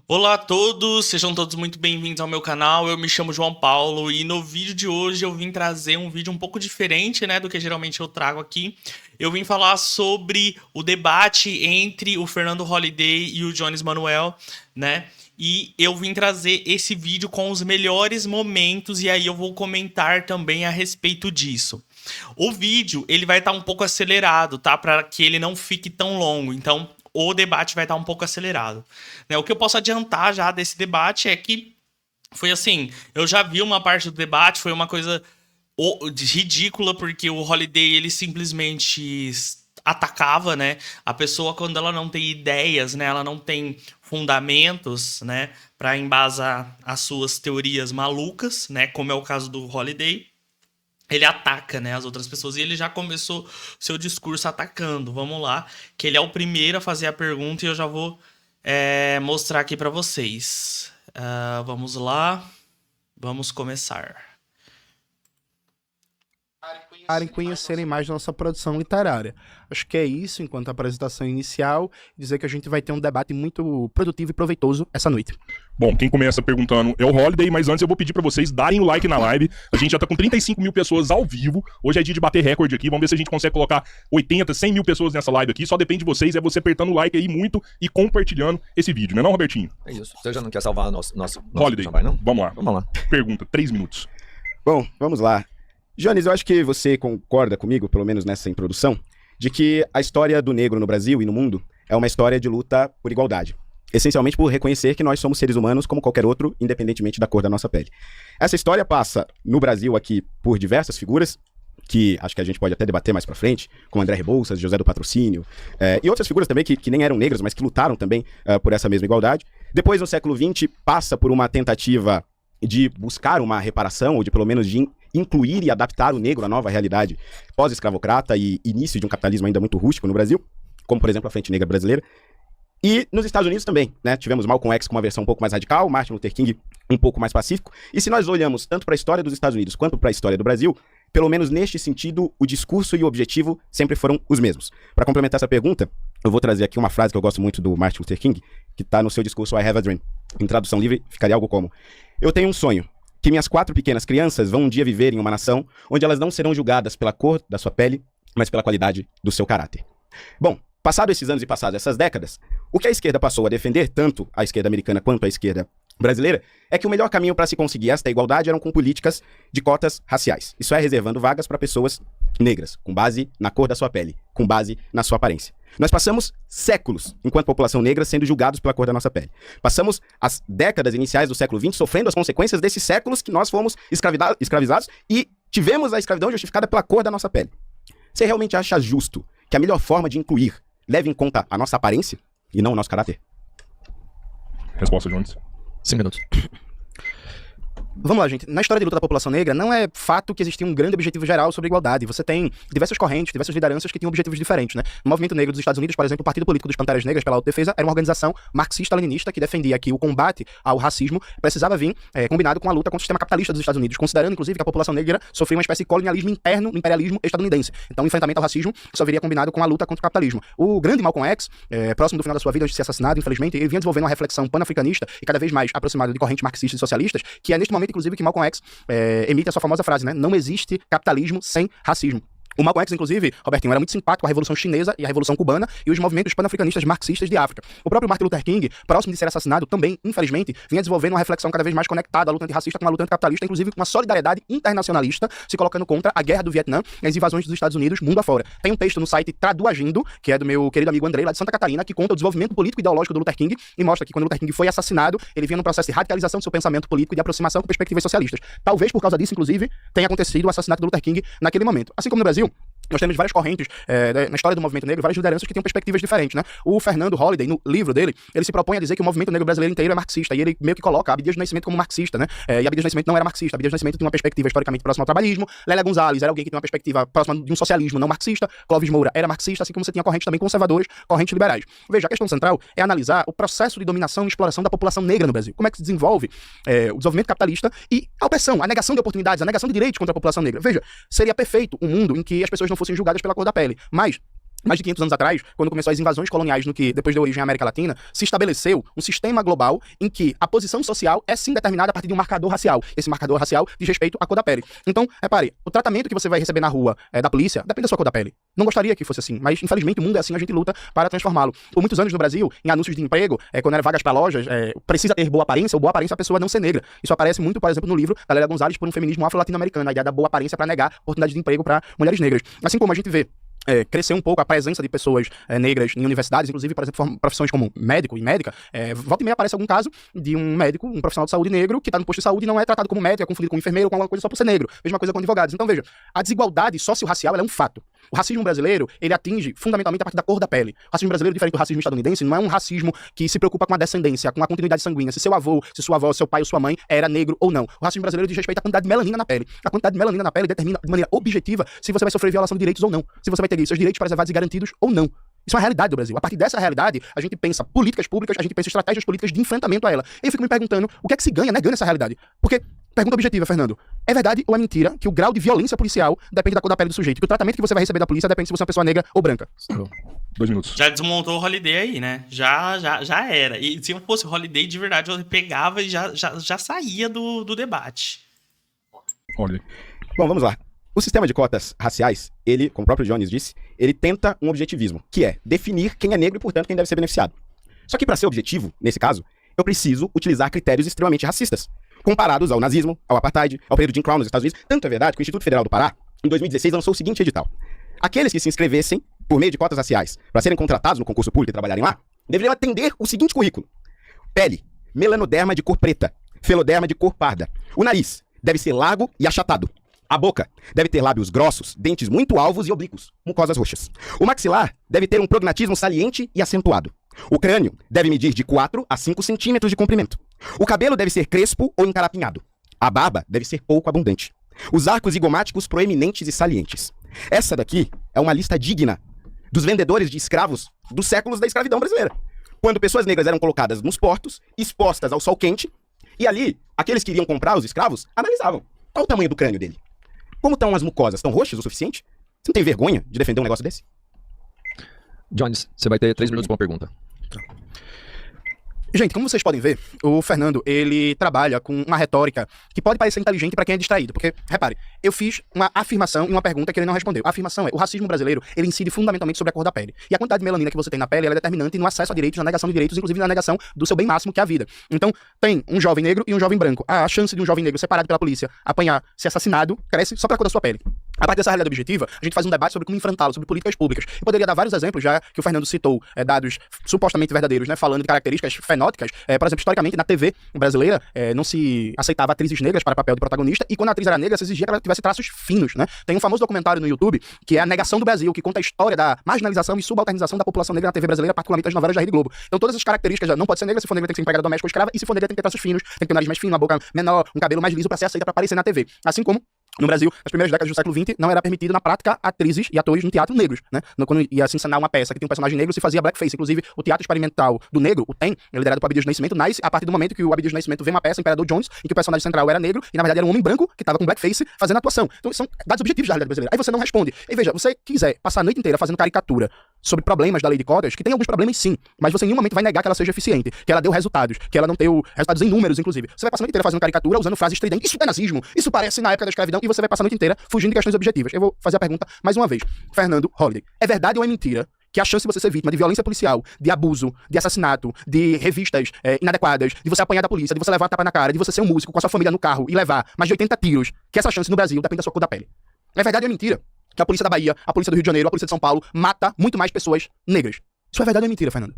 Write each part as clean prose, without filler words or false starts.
Olá a todos, sejam todos muito bem-vindos ao meu canal. Eu me chamo João Paulo e no vídeo de hoje eu vim trazer um vídeo um pouco diferente, né, do que geralmente eu trago aqui. Eu vim falar sobre o debate entre o Fernando Holliday e o Jones Manuel, né? E eu vim trazer esse vídeo com os melhores momentos e aí eu vou comentar também a respeito disso. O vídeo, ele vai estar um pouco acelerado, tá? Para que ele não fique tão longo. Então, o debate vai estar um pouco acelerado, né? O que eu posso adiantar já desse debate é que foi assim, eu já vi uma parte do debate, foi uma coisa ridícula, porque o Holiday, ele simplesmente atacava, né? A pessoa, quando ela não tem ideias, né? Ela não tem fundamentos, né? Para embasar as suas teorias malucas, né? Como é o caso do Holiday. Ele ataca, né, as outras pessoas. E ele já começou seu discurso atacando. Vamos lá, que ele é o primeiro a fazer a pergunta e eu já vou mostrar aqui para vocês. Vamos lá, vamos começar. Em conhecerem mais da nossa produção literária. Acho que é isso, enquanto apresentação inicial, dizer que a gente vai ter um debate muito produtivo e proveitoso essa noite. Bom, quem começa perguntando é o Holiday, mas antes eu vou pedir pra vocês darem o like na live. A gente já tá com 35 mil pessoas ao vivo. Hoje é dia de bater recorde aqui. Vamos ver se a gente consegue colocar 80, 100 mil pessoas nessa live aqui. Só depende de vocês, é você apertando o like aí muito e compartilhando esse vídeo, né não, Robertinho? É isso. Você já não quer salvar nosso Holiday, trabalho, não? vamos lá. Vamos lá. Pergunta, 3 minutos. Bom, vamos lá. Jones, eu acho que você concorda comigo, pelo menos nessa introdução, de que a história do negro no Brasil e no mundo é uma história de luta por igualdade. Essencialmente por reconhecer que nós somos seres humanos como qualquer outro, independentemente da cor da nossa pele. Essa história passa no Brasil aqui por diversas figuras, que acho que a gente pode até debater mais pra frente, como André Rebouças, José do Patrocínio, e outras figuras também que nem eram negras, mas que lutaram também por essa mesma igualdade. Depois, no século XX, passa por uma tentativa de buscar uma reparação, ou de pelo menos de incluir e adaptar o negro à nova realidade pós-escravocrata e início de um capitalismo ainda muito rústico no Brasil, como por exemplo a Frente Negra Brasileira. E nos Estados Unidos também, né? Tivemos Malcolm X com uma versão um pouco mais radical, Martin Luther King um pouco mais pacífico. E se nós olhamos tanto para a história dos Estados Unidos quanto para a história do Brasil, pelo menos neste sentido, o discurso e o objetivo sempre foram os mesmos. Para complementar essa pergunta, eu vou trazer aqui uma frase que eu gosto muito do Martin Luther King, que está no seu discurso I Have a Dream. Em tradução livre, ficaria algo como: eu tenho um sonho, que minhas 4 pequenas crianças vão um dia viver em uma nação onde elas não serão julgadas pela cor da sua pele, mas pela qualidade do seu caráter. Bom, passado esses anos e passadas essas décadas, o que a esquerda passou a defender, tanto a esquerda americana quanto a esquerda brasileira, é que o melhor caminho para se conseguir esta igualdade eram com políticas de cotas raciais. Isso é, reservando vagas para pessoas negras, com base na cor da sua pele, com base na sua aparência. Nós passamos séculos, enquanto população negra, sendo julgados pela cor da nossa pele. Passamos as décadas iniciais do século XX sofrendo as consequências desses séculos que nós fomos escravizados e tivemos a escravidão justificada pela cor da nossa pele. Você realmente acha justo que a melhor forma de incluir leve em conta a nossa aparência e não o nosso caráter? Resposta, Jones. 5 minutos. Vamos lá, gente. Na história de luta da população negra, não é fato que existia um grande objetivo geral sobre a igualdade. Você tem diversas correntes, diversas lideranças que tinham objetivos diferentes, né? No movimento negro dos Estados Unidos, por exemplo, o Partido Político dos Panteras Negras pela Autodefesa era uma organização marxista-leninista que defendia que o combate ao racismo precisava vir combinado com a luta contra o sistema capitalista dos Estados Unidos, considerando, inclusive, que a população negra sofria uma espécie de colonialismo interno no imperialismo estadunidense. Então, o enfrentamento ao racismo só viria combinado com a luta contra o capitalismo. O grande Malcolm X, próximo do final da sua vida, antes de ser assassinado, infelizmente, ele vinha desenvolvendo uma reflexão pan-africanista e cada vez mais aproximada de correntes marxistas e socialistas, que é neste momento, inclusive, que Malcolm X emite a sua famosa frase, né? Não existe capitalismo sem racismo. O Malcolm X, inclusive, Robertinho, era muito simpático com a Revolução Chinesa e a Revolução Cubana e os movimentos pan-africanistas marxistas de África. O próprio Martin Luther King, próximo de ser assassinado, também, infelizmente, vinha desenvolvendo uma reflexão cada vez mais conectada à luta antirracista com a luta anticapitalista, inclusive com uma solidariedade internacionalista, se colocando contra a guerra do Vietnã e as invasões dos Estados Unidos mundo afora. Tem um texto no site Traduagindo, que é do meu querido amigo Andrei, lá de Santa Catarina, que conta o desenvolvimento político e ideológico do Luther King e mostra que quando Luther King foi assassinado, ele vinha num processo de radicalização do seu pensamento político e de aproximação com perspectivas socialistas. Talvez por causa disso, inclusive, tenha acontecido o assassinato do Luther King naquele momento. Assim como no Brasil, nós temos várias correntes na história do movimento negro, várias lideranças que têm perspectivas diferentes, né? O Fernando Holliday, no livro dele, ele se propõe a dizer que o movimento negro brasileiro inteiro é marxista, e ele meio que coloca Abdias do Nascimento como marxista, né? E Abdias do Nascimento não era marxista, Abdias do Nascimento tinha uma perspectiva historicamente próxima ao trabalhismo, Lélia Gonzalez era alguém que tinha uma perspectiva próxima de um socialismo não marxista, Clóvis Moura era marxista, assim como você tinha correntes também conservadoras, correntes liberais. Veja, a questão central é analisar o processo de dominação e exploração da população negra no Brasil. Como é que se desenvolve o desenvolvimento capitalista e a opressão, a negação de oportunidades, a negação de direitos contra a população negra. Veja, seria perfeito um mundo em que as pessoas não fossem julgadas pela cor da pele, mas mais de 500 anos atrás, quando começou as invasões coloniais no que depois deu origem à América Latina, se estabeleceu um sistema global em que a posição social é sim determinada a partir de um marcador racial. Esse marcador racial diz respeito à cor da pele. Então, repare, o tratamento que você vai receber na rua da polícia depende da sua cor da pele. Não gostaria que fosse assim, mas infelizmente o mundo é assim, a gente luta para transformá-lo. Por muitos anos no Brasil, em anúncios de emprego, quando era vagas para lojas, precisa ter boa aparência, ou boa aparência a pessoa não ser negra. Isso aparece muito, por exemplo, no livro da Lélia Gonzalez, Por um Feminismo Afro-Latino-Americano, a ideia da boa aparência para negar oportunidades de emprego para mulheres negras. Assim como a gente vê crescer um pouco a presença de pessoas negras em universidades, inclusive, por exemplo, profissões como médico e médica, volta e meia aparece algum caso de um médico, um profissional de saúde negro, que está no posto de saúde e não é tratado como médico, é confundido com enfermeiro, com alguma coisa só por ser negro. Mesma coisa com advogados. Então, veja, a desigualdade socio-racial ela é um fato. O racismo brasileiro, ele atinge fundamentalmente a partir da cor da pele. O racismo brasileiro, diferente do racismo estadunidense, não é um racismo que se preocupa com a descendência, com a continuidade sanguínea, se seu avô, se sua avó, seu pai ou sua mãe era negro ou não. O racismo brasileiro diz respeito à quantidade de melanina na pele. A quantidade de melanina na pele determina de maneira objetiva se você vai sofrer violação de direitos ou não, se você vai ter seus direitos preservados e garantidos ou não. Isso é uma realidade do Brasil. A partir dessa realidade, a gente pensa políticas públicas, a gente pensa estratégias políticas de enfrentamento a ela. E eu fico me perguntando, o que é que se ganha negando essa realidade? Porque, pergunta objetiva, Fernando, é verdade ou é mentira que o grau de violência policial depende da cor da pele do sujeito? Que o tratamento que você vai receber da polícia depende se você é uma pessoa negra ou branca? 2 minutos. Já desmontou o Holiday aí, né? Já era. E se eu fosse o Holiday, de verdade, eu pegava e já saía do debate. Olha. Bom, vamos lá. O sistema de cotas raciais, ele, como o próprio Jones disse, ele tenta um objetivismo, que é definir quem é negro e, portanto, quem deve ser beneficiado. Só que para ser objetivo, nesse caso, eu preciso utilizar critérios extremamente racistas, comparados ao nazismo, ao apartheid, ao período de Jim Crow nos Estados Unidos. Tanto é verdade que o Instituto Federal do Pará, em 2016, lançou o seguinte edital. Aqueles que se inscrevessem por meio de cotas raciais para serem contratados no concurso público e trabalharem lá, deveriam atender o seguinte currículo. Pele, melanoderma de cor preta, feloderma de cor parda. O nariz deve ser largo e achatado. A boca deve ter lábios grossos, dentes muito alvos e oblíquos, mucosas roxas. O maxilar deve ter um prognatismo saliente e acentuado. O crânio deve medir de 4 a 5 centímetros de comprimento. O cabelo deve ser crespo ou encarapinhado. A barba deve ser pouco abundante. Os arcos zigomáticos proeminentes e salientes. Essa daqui é uma lista digna dos vendedores de escravos dos séculos da escravidão brasileira, quando pessoas negras eram colocadas nos portos, expostas ao sol quente, e ali, aqueles que iriam comprar os escravos analisavam qual o tamanho do crânio dele. Como estão as mucosas? Estão roxas o suficiente? Você não tem vergonha de defender um negócio desse? Jones, você vai ter 3 minutos para uma pergunta. Gente, como vocês podem ver, o Fernando, ele trabalha com uma retórica que pode parecer inteligente pra quem é distraído, porque, repare, eu fiz uma afirmação e uma pergunta que ele não respondeu. A afirmação é, o racismo brasileiro, ele incide fundamentalmente sobre a cor da pele. E a quantidade de melanina que você tem na pele, ela é determinante no acesso a direitos, na negação de direitos, inclusive na negação do seu bem máximo, que é a vida. Então, tem um jovem negro e um jovem branco. A chance de um jovem negro separado pela polícia apanhar, ser assassinado, cresce só pela cor da sua pele. A partir dessa realidade objetiva, a gente faz um debate sobre como enfrentá-lo, sobre políticas públicas. Eu poderia dar vários exemplos, já que o Fernando citou dados supostamente verdadeiros, né, falando de características fenóticas. Por exemplo, historicamente, na TV brasileira, não se aceitava atrizes negras para papel de protagonista, e quando a atriz era negra, se exigia que ela tivesse traços finos, né? Tem um famoso documentário no YouTube, que é A Negação do Brasil, que conta a história da marginalização e subalternização da população negra na TV brasileira, particularmente as novelas da Rede Globo. Então, todas essas características, não pode ser negra, se for negra tem que ser empregada doméstica ou escrava, e se for negra tem que ter traços finos, tem que ter um nariz mais fino, uma boca menor, um cabelo mais liso para ser aceita para aparecer na TV. Assim como no Brasil, nas primeiras décadas do século XX, não era permitido na prática atrizes e atores no teatro negros, né? Quando ia se encenar uma peça que tem um personagem negro, se fazia blackface. Inclusive, o teatro experimental do negro, o TEM, liderado por Abdias do Nascimento, nasce a partir do momento que o Abdias do Nascimento vê uma peça, Imperador Jones, em que o personagem central era negro e, na verdade, era um homem branco que estava com blackface fazendo atuação. Então, são dados objetivos da realidade brasileira. Aí você não responde. E veja, você quiser passar a noite inteira fazendo caricatura sobre problemas da lei de cotas, que tem alguns problemas sim, mas você em nenhum momento vai negar que ela seja eficiente, que ela deu resultados, que ela não deu resultados em números, inclusive. Você vai passar a noite inteira fazendo caricatura, usando frases estridentes. Isso é nazismo, isso parece na época da escravidão, e você vai passar a noite inteira fugindo de questões objetivas. Eu vou fazer a pergunta mais uma vez. Fernando Holliday, é verdade ou é mentira que a chance de você ser vítima de violência policial, de abuso, de assassinato, de revistas inadequadas, de você apanhar da polícia, de você levar a tapa na cara, de você ser um músico com a sua família no carro e levar mais de 80 tiros, que essa chance no Brasil depende da sua cor da pele? É verdade ou é mentira que a polícia da Bahia, a polícia do Rio de Janeiro, a polícia de São Paulo mata muito mais pessoas negras? Isso é verdade ou é mentira, Fernando?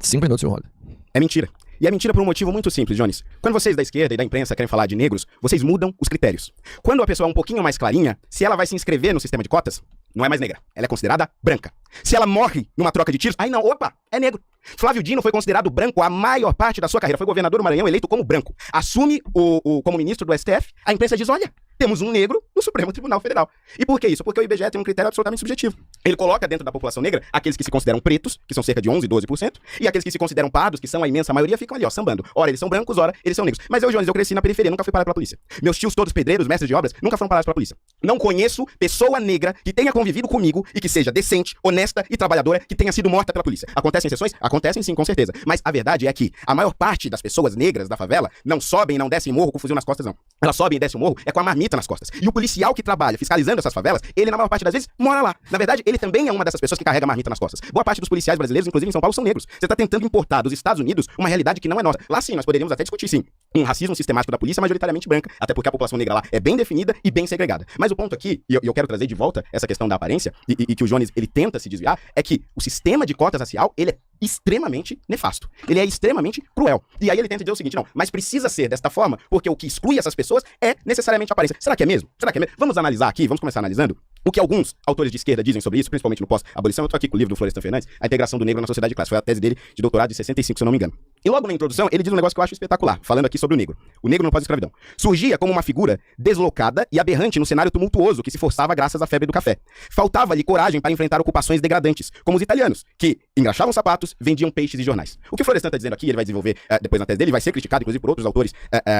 5 minutos, Sr. Holliday. É mentira. E é mentira por um motivo muito simples, Jones. Quando vocês da esquerda e da imprensa querem falar de negros, vocês mudam os critérios. Quando a pessoa é um pouquinho mais clarinha, se ela vai se inscrever no sistema de cotas, não é mais negra. Ela é considerada branca. Se ela morre numa troca de tiros, aí não, opa, é negro. Flávio Dino foi considerado branco a maior parte da sua carreira. Foi governador do Maranhão eleito como branco. Assume como ministro do STF, a imprensa diz, olha, temos um negro no Supremo Tribunal Federal. E por que isso? Porque o IBGE tem um critério absolutamente subjetivo. Ele coloca dentro da população negra aqueles que se consideram pretos, que são cerca de 11, 12%, e aqueles que se consideram pardos, que são a imensa maioria, ficam ali, ó, sambando. Ora, eles são brancos, ora, eles são negros. Mas eu, Jones, eu cresci na periferia, nunca fui parado pela polícia. Meus tios todos pedreiros, mestres de obras, nunca foram parados pela polícia. Não conheço pessoa negra que tenha convivido comigo e que seja decente, honesta e trabalhadora, que tenha sido morta pela polícia. Acontecem exceções? Acontecem sim, com certeza. Mas a verdade é que a maior parte das pessoas negras da favela não sobem e não descem morro com fuzil nas costas, não. Elas sobem e descem o morro é com a marmita nas costas. E o policial que trabalha fiscalizando essas favelas, ele na maior parte das vezes mora lá. Na verdade, ele também é uma dessas pessoas que carrega a marmita nas costas. Boa parte dos policiais brasileiros, inclusive em São Paulo, são negros. Você tá tentando importar dos Estados Unidos uma realidade que não é nossa. Lá sim, nós poderíamos até discutir, sim, um racismo sistemático da polícia majoritariamente branca, até porque a população negra lá é bem definida e bem segregada. Mas o ponto aqui, e eu quero trazer de volta essa questão da aparência, e que o Jones, ele tenta se desviar, é que o sistema de cotas racial, ele é extremamente nefasto. Ele é extremamente cruel. E aí ele tenta dizer o seguinte, não, mas precisa ser desta forma, porque o que exclui essas pessoas é necessariamente a aparência. Será que é mesmo? Será que é mesmo? Vamos analisar aqui, vamos começar analisando o que alguns autores de esquerda dizem sobre isso, principalmente no pós-abolição. Eu tô aqui com o livro do Florestan Fernandes, A Integração do Negro na Sociedade de Classe. Foi a tese dele de doutorado de 65, se eu não me engano. E logo na introdução, ele diz um negócio que eu acho espetacular, falando aqui sobre o negro. O negro no pós-escravidão. Surgia como uma figura deslocada e aberrante no cenário tumultuoso que se forçava graças à febre do café. Faltava-lhe coragem para enfrentar ocupações degradantes, como os italianos, que engraxavam sapatos, vendiam peixes e jornais. O que o Florestan está dizendo aqui, ele vai desenvolver depois na tese dele, vai ser criticado, inclusive, por outros autores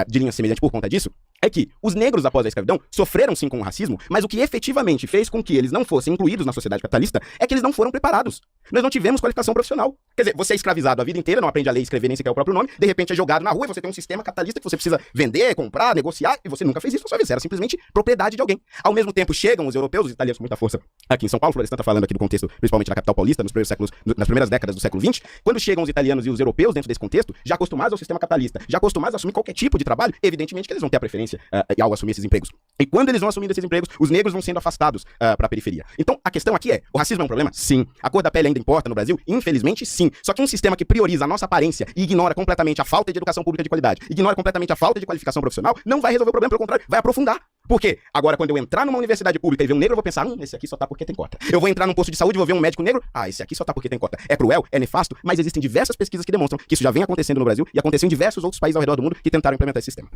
de linha semelhante por conta disso, é que os negros após a escravidão sofreram sim com o racismo, mas o que efetivamente fez com que eles não fossem incluídos na sociedade capitalista é que eles não foram preparados. Nós não tivemos qualificação profissional. Quer dizer, você é escravizado a vida inteira, não aprende a ler, escrever nem sequer o próprio nome, de repente é jogado na rua e você tem um sistema capitalista que você precisa vender, comprar, negociar, e você nunca fez isso na sua vida, era simplesmente propriedade de alguém. Ao mesmo tempo chegam os europeus, os italianos com muita força aqui em São Paulo, o Florestan está falando aqui do contexto, principalmente na capital paulista, nas primeiras décadas do século XX, quando chegam os italianos e os europeus dentro desse contexto, já acostumados ao sistema capitalista, já acostumados a assumir qualquer tipo de trabalho, evidentemente que eles vão ter a preferência ao assumir esses empregos. E quando eles vão assumindo esses empregos, os negros vão sendo afastados para a periferia. Então, a questão aqui é, o racismo é um problema? Sim. A cor da pele ainda importa no Brasil? Infelizmente, sim. Só que um sistema que prioriza a nossa aparência e ignora completamente a falta de educação pública de qualidade, ignora completamente a falta de qualificação profissional, não vai resolver o problema, pelo contrário, vai aprofundar. Por quê? Agora, quando eu entrar numa universidade pública e ver um negro, eu vou pensar, esse aqui só tá porque tem cota. Eu vou entrar num posto de saúde e vou ver um médico negro, esse aqui só tá porque tem cota. É cruel, é nefasto, mas existem diversas pesquisas que demonstram que isso já vem acontecendo no Brasil e aconteceu em diversos outros países ao redor do mundo que tentaram implementar esse sistema.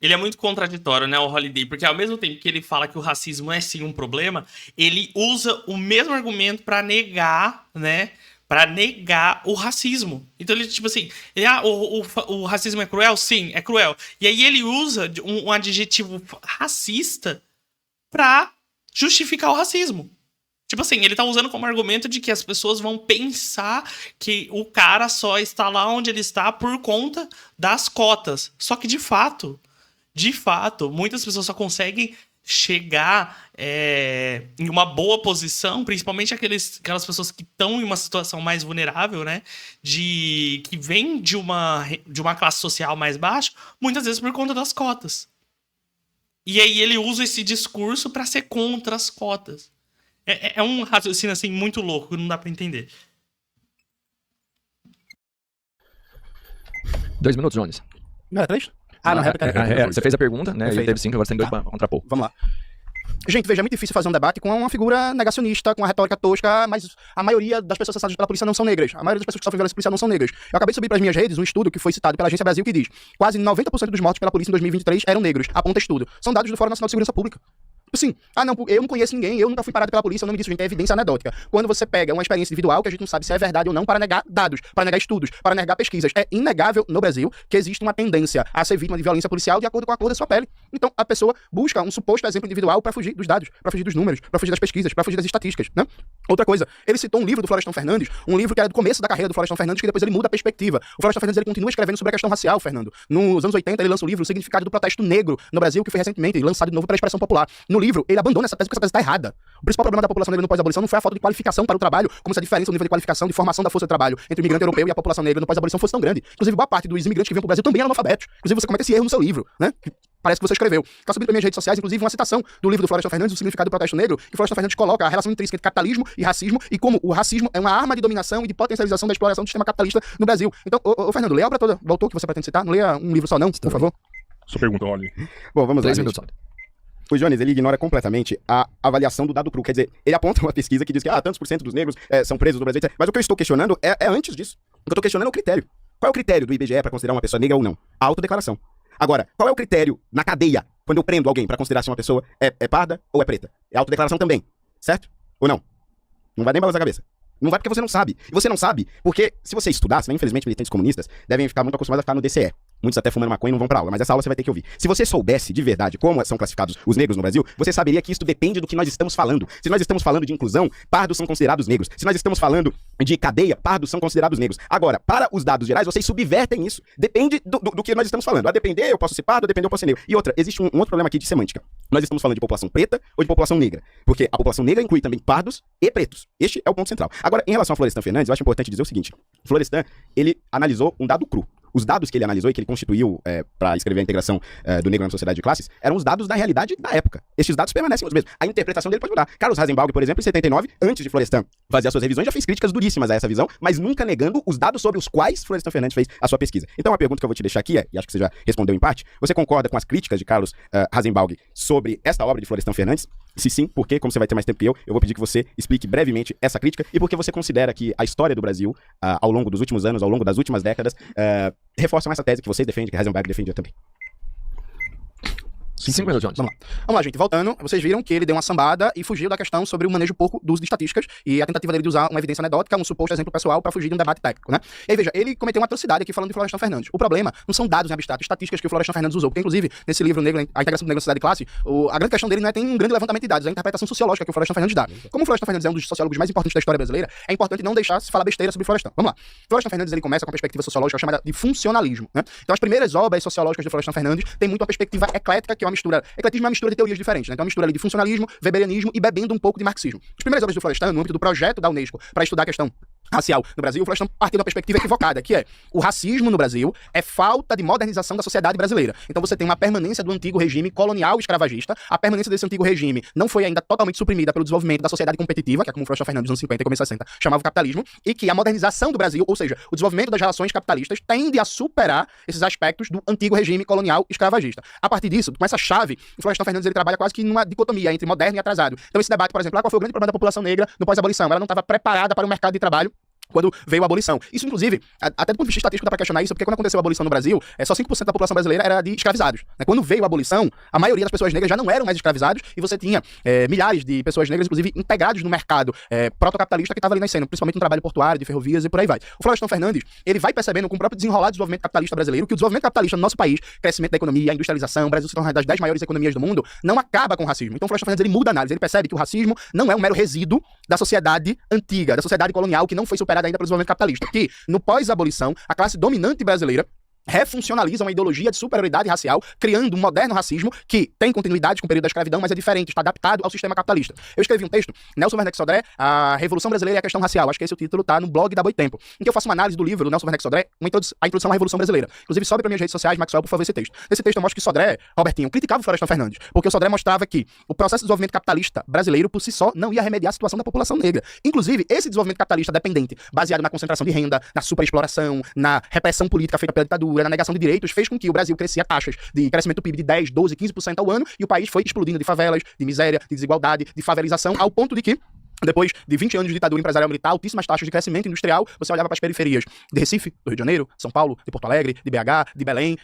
Ele é muito contraditório, né, o Holiday, porque ao mesmo tempo que ele fala que o racismo é sim um problema, ele usa o mesmo argumento pra negar, né, para negar o racismo. Então ele, tipo assim, o racismo é cruel? Sim, é cruel. E aí ele usa um adjetivo racista pra justificar o racismo. Tipo assim, ele tá usando como argumento de que as pessoas vão pensar que o cara só está lá onde ele está por conta das cotas. Só que, de fato, muitas pessoas só conseguem chegar em uma boa posição, principalmente aquelas pessoas que estão em uma situação mais vulnerável, né? Que vem de uma classe social mais baixa, muitas vezes por conta das cotas. E aí ele usa esse discurso para ser contra as cotas. É um raciocínio assim muito louco, que não dá para entender. 2 minutos, Jones. Não era 3? Não, Você fez a pergunta, né? Perfeito. Ele teve 5, agora você tem 2 para contrapor. Vamos lá. Gente, veja, é muito difícil fazer um debate com uma figura negacionista, com uma retórica tosca, mas a maioria das pessoas assassinadas pela polícia não são negras. A maioria das pessoas que sofrem violência policial não são negras. Eu acabei de subir para as minhas redes um estudo que foi citado pela Agência Brasil que diz: quase 90% dos mortos pela polícia em 2023 eram negros. Aponta estudo. São dados do Fórum Nacional de Segurança Pública. Assim, não, eu não conheço ninguém, eu nunca fui parado pela polícia, o nome disso, gente, é evidência anedótica. Quando você pega uma experiência individual que a gente não sabe se é verdade ou não, para negar dados, para negar estudos, para negar pesquisas, é inegável no Brasil que existe uma tendência a ser vítima de violência policial de acordo com a cor da sua pele. Então, a pessoa busca um suposto exemplo individual para fugir dos dados, para fugir dos números, para fugir das pesquisas, para fugir das estatísticas, né? Outra coisa, ele citou um livro do Florestan Fernandes, um livro que era do começo da carreira do Florestan Fernandes, que depois ele muda a perspectiva. O Florestan Fernandes, ele continua escrevendo sobre a questão racial, Fernando. Nos anos 80, ele lança o livro O Significado do Protesto Negro no Brasil, que foi recentemente lançado de novo pela Expressão Popular. No livro, ele abandona essa tese porque essa tese está errada. O principal problema da população negra no pós-abolição não foi a falta de qualificação para o trabalho, como se a diferença no nível de qualificação, de formação da força de trabalho entre o imigrante europeu e a população negra no pós-abolição fosse tão grande. Inclusive, boa parte dos imigrantes que vinham para o Brasil também eram analfabetos. Inclusive, você comete esse erro no seu livro, né? Parece que você escreveu. Está subindo para minhas redes sociais, inclusive, uma citação do livro do Florestan Fernandes, O Significado do Protesto Negro, que o Florestan Fernandes coloca a relação intrínseca entre capitalismo e racismo, e como o racismo é uma arma de dominação e de potencialização da exploração do sistema capitalista no Brasil. Então, Fernando, lê a obra toda do autor que você pretende citar, não leia um livro só não, por favor. Sua pergunta, olha. Bom, vamos lá, 3 minutos. O Jones, ele ignora completamente a avaliação do dado cru. Quer dizer, ele aponta uma pesquisa que diz que tantos por cento dos negros são presos no Brasil, etc. Mas o que eu estou questionando é antes disso. O que eu estou questionando é o critério. Qual é o critério do IBGE para considerar uma pessoa negra ou não? A autodeclaração. Agora, qual é o critério na cadeia quando eu prendo alguém pra considerar se uma pessoa é parda ou é preta? É autodeclaração também, certo? Ou não? Não vai nem balançar a cabeça. Não vai porque você não sabe. E você não sabe porque, se você estudasse, né, infelizmente, militantes comunistas devem ficar muito acostumados a ficar no DCE. Muitos até fumando maconha e não vão pra aula, mas essa aula você vai ter que ouvir. Se você soubesse de verdade como são classificados os negros no Brasil, você saberia que isso depende do que nós estamos falando. Se nós estamos falando de inclusão, pardos são considerados negros. Se nós estamos falando de cadeia, pardos são considerados negros. Agora, para os dados gerais, vocês subvertem isso. Depende do que nós estamos falando. A depender, eu posso ser pardo, a depender, eu posso ser negro. E outra, existe um outro problema aqui de semântica. Nós estamos falando de população preta ou de população negra. Porque a população negra inclui também pardos e pretos. Este é o ponto central. Agora, em relação a Florestan Fernandes, eu acho importante dizer o seguinte. Florestan, ele analisou um dado cru. Os dados que ele analisou e que ele constituiu para escrever a integração do negro na sociedade de classes eram os dados da realidade da época. Estes dados permanecem os mesmos. A interpretação dele pode mudar. Carlos Rasenbalg, por exemplo, em 79, antes de Florestan fazer as suas revisões, já fez críticas duríssimas a essa visão, mas nunca negando os dados sobre os quais Florestan Fernandes fez a sua pesquisa. Então a pergunta que eu vou te deixar aqui e acho que você já respondeu em parte, você concorda com as críticas de Carlos Rasenbalg sobre esta obra de Florestan Fernandes? Se sim, por quê? Como você vai ter mais tempo que eu vou pedir que você explique brevemente essa crítica e por que você considera que a história do Brasil, ao longo dos últimos anos, ao longo das últimas décadas, reforçam essa tese que vocês defendem, que Heisenberg defendia também. 5 minutos, Jones. Vamos lá, gente. Voltando, vocês viram que ele deu uma sambada e fugiu da questão sobre o manejo pouco do uso de estatísticas e a tentativa dele de usar uma evidência anedótica, um suposto exemplo pessoal, para fugir de um debate técnico, né? E aí, veja, ele cometeu uma atrocidade aqui falando de Florestan Fernandes. O problema não são dados em abstrato, estatísticas que o Florestan Fernandes usou, porque, inclusive, nesse livro Negro, A Integração do Negro na Sociedade de Classe, a grande questão dele não é tem um grande levantamento de dados, é a interpretação sociológica que o Florestan Fernandes dá. Como o Florestan Fernandes é um dos sociólogos mais importantes da história brasileira, é importante não deixar se falar besteira sobre Florestan. Vamos lá. Florestan Fernandes, ele começa com uma perspectiva sociológica chamada de funcionalismo, né? Então, as primeiras obras sociológicas de Florestan Fernandes têm muito uma perspectiva eclética, que é uma mistura. Ecletismo é uma mistura de teorias diferentes, né? Então, é uma mistura ali de funcionalismo, weberianismo e bebendo um pouco de marxismo. As primeiras obras do Florestan, no âmbito do projeto da Unesco para estudar a questão racial no Brasil, o Florestan partiu de uma perspectiva equivocada, que é o racismo no Brasil é falta de modernização da sociedade brasileira. Então você tem uma permanência do antigo regime colonial escravagista, a permanência desse antigo regime não foi ainda totalmente suprimida pelo desenvolvimento da sociedade competitiva, que é como o Florestan Fernandes nos anos 50 e começo 60 chamava o capitalismo, e que a modernização do Brasil, ou seja, o desenvolvimento das relações capitalistas, tende a superar esses aspectos do antigo regime colonial escravagista. A partir disso, com essa chave, o Florestan Fernandes ele trabalha quase que numa dicotomia entre moderno e atrasado. Então esse debate, por exemplo, qual foi o grande problema da população negra no pós-abolição? Ela não estava preparada para o mercado de trabalho quando veio a abolição. Isso, inclusive, até do ponto de vista estatístico dá pra questionar isso, porque quando aconteceu a abolição no Brasil, só 5% da população brasileira era de escravizados. Quando veio a abolição, a maioria das pessoas negras já não eram mais escravizados e você tinha milhares de pessoas negras, inclusive, integrados no mercado protocapitalista que estava ali nascendo, principalmente no trabalho portuário, de ferrovias e por aí vai. O Florestan Fernandes, ele vai percebendo com o próprio desenrolar do desenvolvimento capitalista brasileiro que o desenvolvimento capitalista no nosso país, crescimento da economia, a industrialização, o Brasil se torna uma das 10 maiores economias do mundo, não acaba com o racismo. Então o Florestan Fernandes, ele muda a análise, ele percebe que o racismo não é um mero resíduo da sociedade antiga, da sociedade colonial que não foi superada ainda pelo desenvolvimento capitalista, que no pós-abolição, a classe dominante brasileira refuncionaliza uma ideologia de superioridade racial, criando um moderno racismo que tem continuidade com o período da escravidão, mas é diferente, está adaptado ao sistema capitalista. Eu escrevi um texto, Nelson Werneck Sodré, A Revolução Brasileira e a Questão Racial, acho que esse é o título, tá no blog da Boitempo, em que eu faço uma análise do livro do Nelson Werneck Sodré, a introdução à Revolução Brasileira. Inclusive, sobe para minhas redes sociais, Maxwell, por favor, esse texto. Nesse texto eu mostro que Sodré, Robertinho, criticava o Florestan Fernandes, porque o Sodré mostrava que o processo de desenvolvimento capitalista brasileiro, por si só, não ia remediar a situação da população negra. Inclusive, esse desenvolvimento capitalista dependente, baseado na concentração de renda, na superexploração, na repressão política feita pela ditadura, na negação de direitos, fez com que o Brasil crescia taxas de crescimento do PIB de 10, 12, 15% ao ano, e o país foi explodindo de favelas, de miséria, de desigualdade, de favelização, ao ponto de que, depois de 20 anos de ditadura empresarial militar, altíssimas taxas de crescimento industrial, você olhava para as periferias de Recife, do Rio de Janeiro, São Paulo, de Porto Alegre, de BH, de Belém,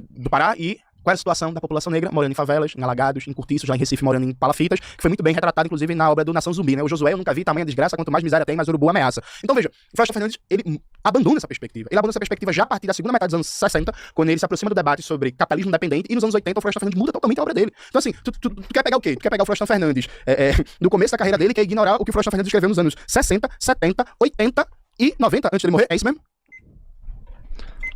do Pará, e qual era a situação da população negra morando em favelas, em alagados, em cortiços, lá em Recife morando em palafitas, que foi muito bem retratado, inclusive, na obra do Nação Zumbi, né? O Josué, eu nunca vi tamanha desgraça, quanto mais miséria tem, mais urubu ameaça. Então, veja, o Florestan Fernandes, ele abandona essa perspectiva. Ele abandona essa perspectiva já a partir da segunda metade dos anos 60, quando ele se aproxima do debate sobre capitalismo dependente, e nos anos 80 o Florestan Fernandes muda totalmente a obra dele. Então, assim, tu quer pegar o quê? Tu quer pegar o Florestan Fernandes do começo da carreira dele, que é ignorar o que o Florestan Fernandes escreveu nos anos 60, 70, 80 e 90, antes dele morrer. É isso mesmo?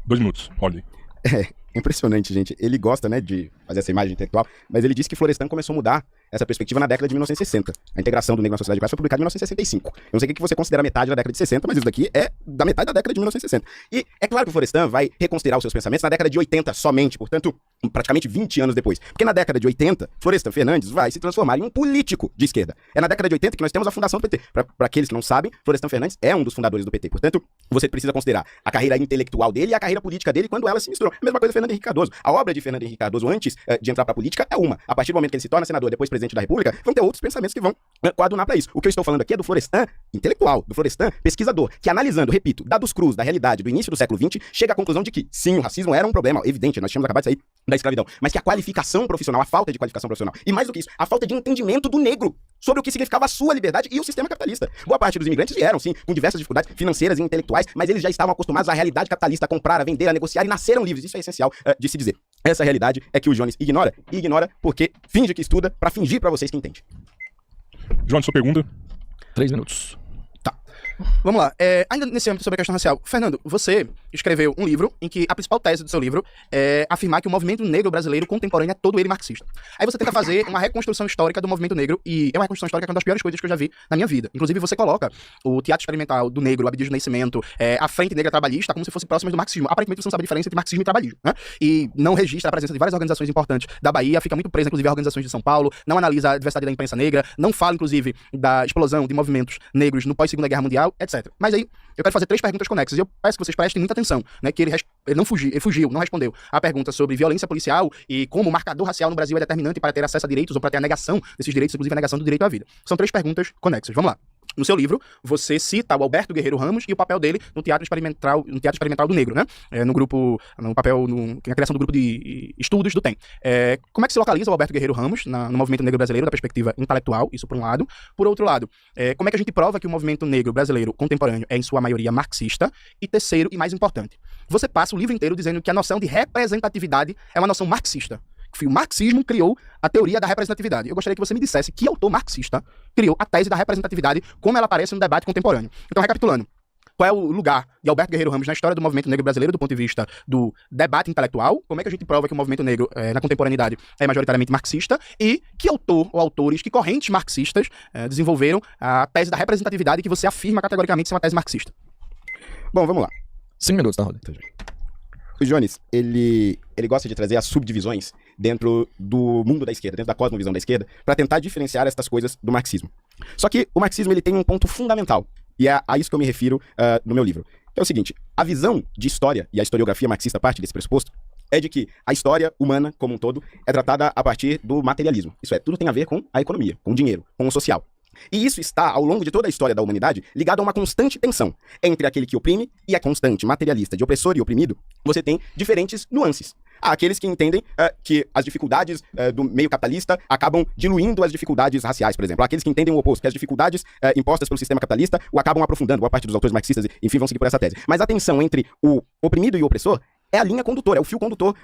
2 minutos, olha aí. Impressionante, gente. Ele gosta, né, de fazer essa imagem intelectual, mas ele disse que Florestan começou a mudar essa perspectiva na década de 1960. A integração do negro na sociedade de classe foi publicada em 1965. Eu não sei o que você considera metade da década de 60, mas isso daqui é da metade da década de 1960. E é claro que o Florestan vai reconsiderar os seus pensamentos na década de 80 somente, portanto, praticamente 20 anos depois. Porque na década de 80, Florestan Fernandes vai se transformar em um político de esquerda. É na década de 80 que nós temos a fundação do PT. Para aqueles que não sabem, Florestan Fernandes é um dos fundadores do PT. Portanto, você precisa considerar a carreira intelectual dele e a carreira política dele quando elas se misturam. A mesma coisa do Fernando Henrique Cardoso. A obra de Fernando Henrique Cardoso antes de entrar para a política é uma. A partir do momento que ele se torna senador, depois presidente presidente da República, vão ter outros pensamentos que vão coadunar para isso. O que eu estou falando aqui é do Florestan intelectual, do Florestan pesquisador, que analisando, repito, dados crus da realidade do início do século XX, chega à conclusão de que, sim, o racismo era um problema evidente, nós tínhamos acabado de sair da escravidão, mas que a qualificação profissional, a falta de qualificação profissional, e mais do que isso, a falta de entendimento do negro sobre o que significava a sua liberdade e o sistema capitalista. Boa parte dos imigrantes vieram, sim, com diversas dificuldades financeiras e intelectuais, mas eles já estavam acostumados à realidade capitalista, a comprar, a vender, a negociar e nasceram livres. Isso é essencial de se dizer. Essa realidade é que o Jones ignora, e ignora porque finge que estuda pra fingir pra vocês que entende. Jones, sua pergunta? 3 minutos. Vamos lá. Ainda nesse âmbito sobre a questão racial, Fernando, você escreveu um livro em que a principal tese do seu livro é afirmar que o movimento negro brasileiro contemporâneo é todo ele marxista. Aí você tenta fazer uma reconstrução histórica do movimento negro, e é uma reconstrução histórica que é uma das piores coisas que eu já vi na minha vida. Inclusive, você coloca o teatro experimental do negro, o Abdias do Nascimento, a Frente Negra Trabalhista, como se fosse próximas do marxismo. Aparentemente, você não sabe a diferença entre marxismo e trabalhismo, né? E não registra a presença de várias organizações importantes da Bahia, fica muito presa, inclusive, a organizações de São Paulo, não analisa a diversidade da imprensa negra, não fala, inclusive, da explosão de movimentos negros no pós-Segunda Guerra Mundial, etc. Mas aí, eu quero fazer 3 perguntas conexas, e eu peço que vocês prestem muita atenção, né, que ele não fugiu, não respondeu a pergunta sobre violência policial e como o marcador racial no Brasil é determinante para ter acesso a direitos ou para ter a negação desses direitos, inclusive a negação do direito à vida. São 3 perguntas conexas, vamos lá. No seu livro, você cita o Alberto Guerreiro Ramos e o papel dele no teatro experimental do negro, né? Na criação do grupo de estudos do TEM. Como é que se localiza o Alberto Guerreiro Ramos no movimento negro brasileiro da perspectiva intelectual, isso por um lado. Por outro lado, como é que a gente prova que o movimento negro brasileiro contemporâneo é, em sua maioria, marxista? E terceiro, e mais importante, você passa o livro inteiro dizendo que a noção de representatividade é uma noção marxista. O marxismo criou a teoria da representatividade. Eu gostaria que você me dissesse que autor marxista criou a tese da representatividade, como ela aparece no debate contemporâneo. Então, recapitulando, qual é o lugar de Alberto Guerreiro Ramos na história do movimento negro brasileiro do ponto de vista do debate intelectual? Como é que a gente prova que o movimento negro na contemporaneidade é majoritariamente marxista? E que autor ou autores, que correntes marxistas desenvolveram a tese da representatividade que você afirma categoricamente ser uma tese marxista? Bom, vamos lá. 5 minutos, tá, Roda? O Jones, ele gosta de trazer as subdivisões dentro do mundo da esquerda, dentro da cosmovisão da esquerda, para tentar diferenciar estas coisas do marxismo. Só que o marxismo ele tem um ponto fundamental, e é a isso que eu me refiro no meu livro. Que é o seguinte, a visão de história, e a historiografia marxista parte desse pressuposto, é de que a história humana, como um todo, é tratada a partir do materialismo. Isso é, tudo tem a ver com a economia, com o dinheiro, com o social. E isso está, ao longo de toda a história da humanidade, ligado a uma constante tensão entre aquele que oprime e a constante materialista de opressor e oprimido. Você tem diferentes nuances. Há aqueles que entendem que as dificuldades do meio capitalista acabam diluindo as dificuldades raciais, por exemplo. Há aqueles que entendem o oposto, que as dificuldades impostas pelo sistema capitalista o acabam aprofundando. Boa parte dos autores marxistas, enfim, vão seguir por essa tese. Mas a tensão entre o oprimido e o opressor é a linha condutora, é o fio condutor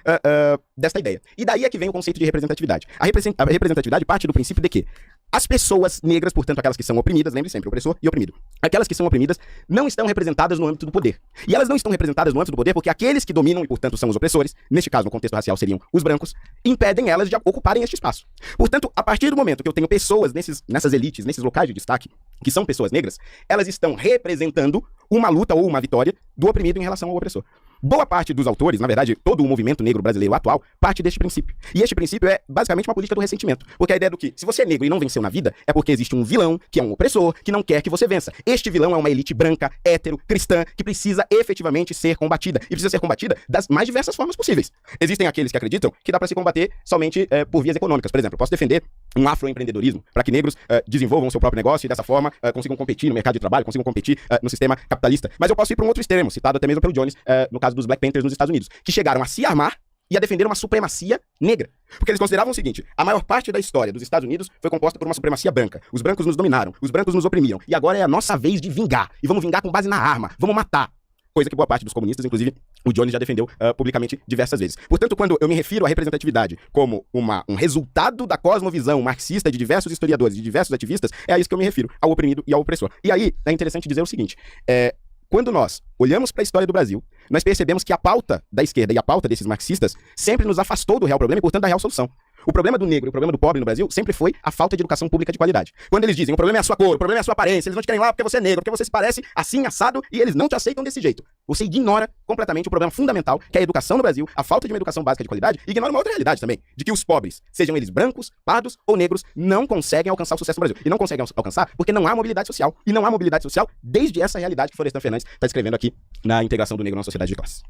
desta ideia. E daí é que vem o conceito de representatividade. A representatividade parte do princípio de que as pessoas negras, portanto aquelas que são oprimidas, lembre sempre, opressor e oprimido, aquelas que são oprimidas não estão representadas no âmbito do poder. E elas não estão representadas no âmbito do poder porque aqueles que dominam e, portanto, são os opressores, neste caso, no contexto racial, seriam os brancos, impedem elas de ocuparem este espaço. Portanto, a partir do momento que eu tenho pessoas nessas elites, nesses locais de destaque, que são pessoas negras, elas estão representando uma luta ou uma vitória do oprimido em relação ao opressor. Boa parte dos autores, na verdade, todo o movimento negro brasileiro atual, parte deste princípio. E este princípio é basicamente uma política do ressentimento. Porque a ideia do que, se você é negro e não venceu na vida, é porque existe um vilão, que é um opressor, que não quer que você vença. Este vilão é uma elite branca, hétero, cristã, que precisa efetivamente ser combatida. E precisa ser combatida das mais diversas formas possíveis. Existem aqueles que acreditam que dá para se combater somente por vias econômicas. Por exemplo, eu posso defender um afroempreendedorismo para que negros desenvolvam seu próprio negócio e dessa forma consigam competir no mercado de trabalho, consigam competir no sistema capitalista. Mas eu posso ir para um outro extremo, citado até mesmo pelo Jones, no caso dos Black Panthers nos Estados Unidos, que chegaram a se armar e a defender uma supremacia negra. Porque eles consideravam o seguinte, a maior parte da história dos Estados Unidos foi composta por uma supremacia branca. Os brancos nos dominaram, os brancos nos oprimiam, e agora é a nossa vez de vingar. E vamos vingar com base na arma, vamos matar. Coisa que boa parte dos comunistas, inclusive o Jones já defendeu publicamente diversas vezes. Portanto, quando eu me refiro à representatividade como um resultado da cosmovisão marxista de diversos historiadores, de diversos ativistas, é a isso que eu me refiro, ao oprimido e ao opressor. E aí é interessante dizer o seguinte, quando nós olhamos para a história do Brasil, nós percebemos que a pauta da esquerda e a pauta desses marxistas sempre nos afastou do real problema e, portanto, da real solução. O problema do negro e o problema do pobre no Brasil sempre foi a falta de educação pública de qualidade. Quando eles dizem o problema é a sua cor, o problema é a sua aparência, eles não te querem lá porque você é negro, porque você se parece assim, assado, e eles não te aceitam desse jeito. Você ignora completamente o problema fundamental, que é a educação no Brasil, a falta de uma educação básica de qualidade, e ignora uma outra realidade também, de que os pobres, sejam eles brancos, pardos ou negros, não conseguem alcançar o sucesso no Brasil. E não conseguem alcançar porque não há mobilidade social. E não há mobilidade social desde essa realidade que Florestan Fernandes está escrevendo aqui na integração do negro na sociedade de classe.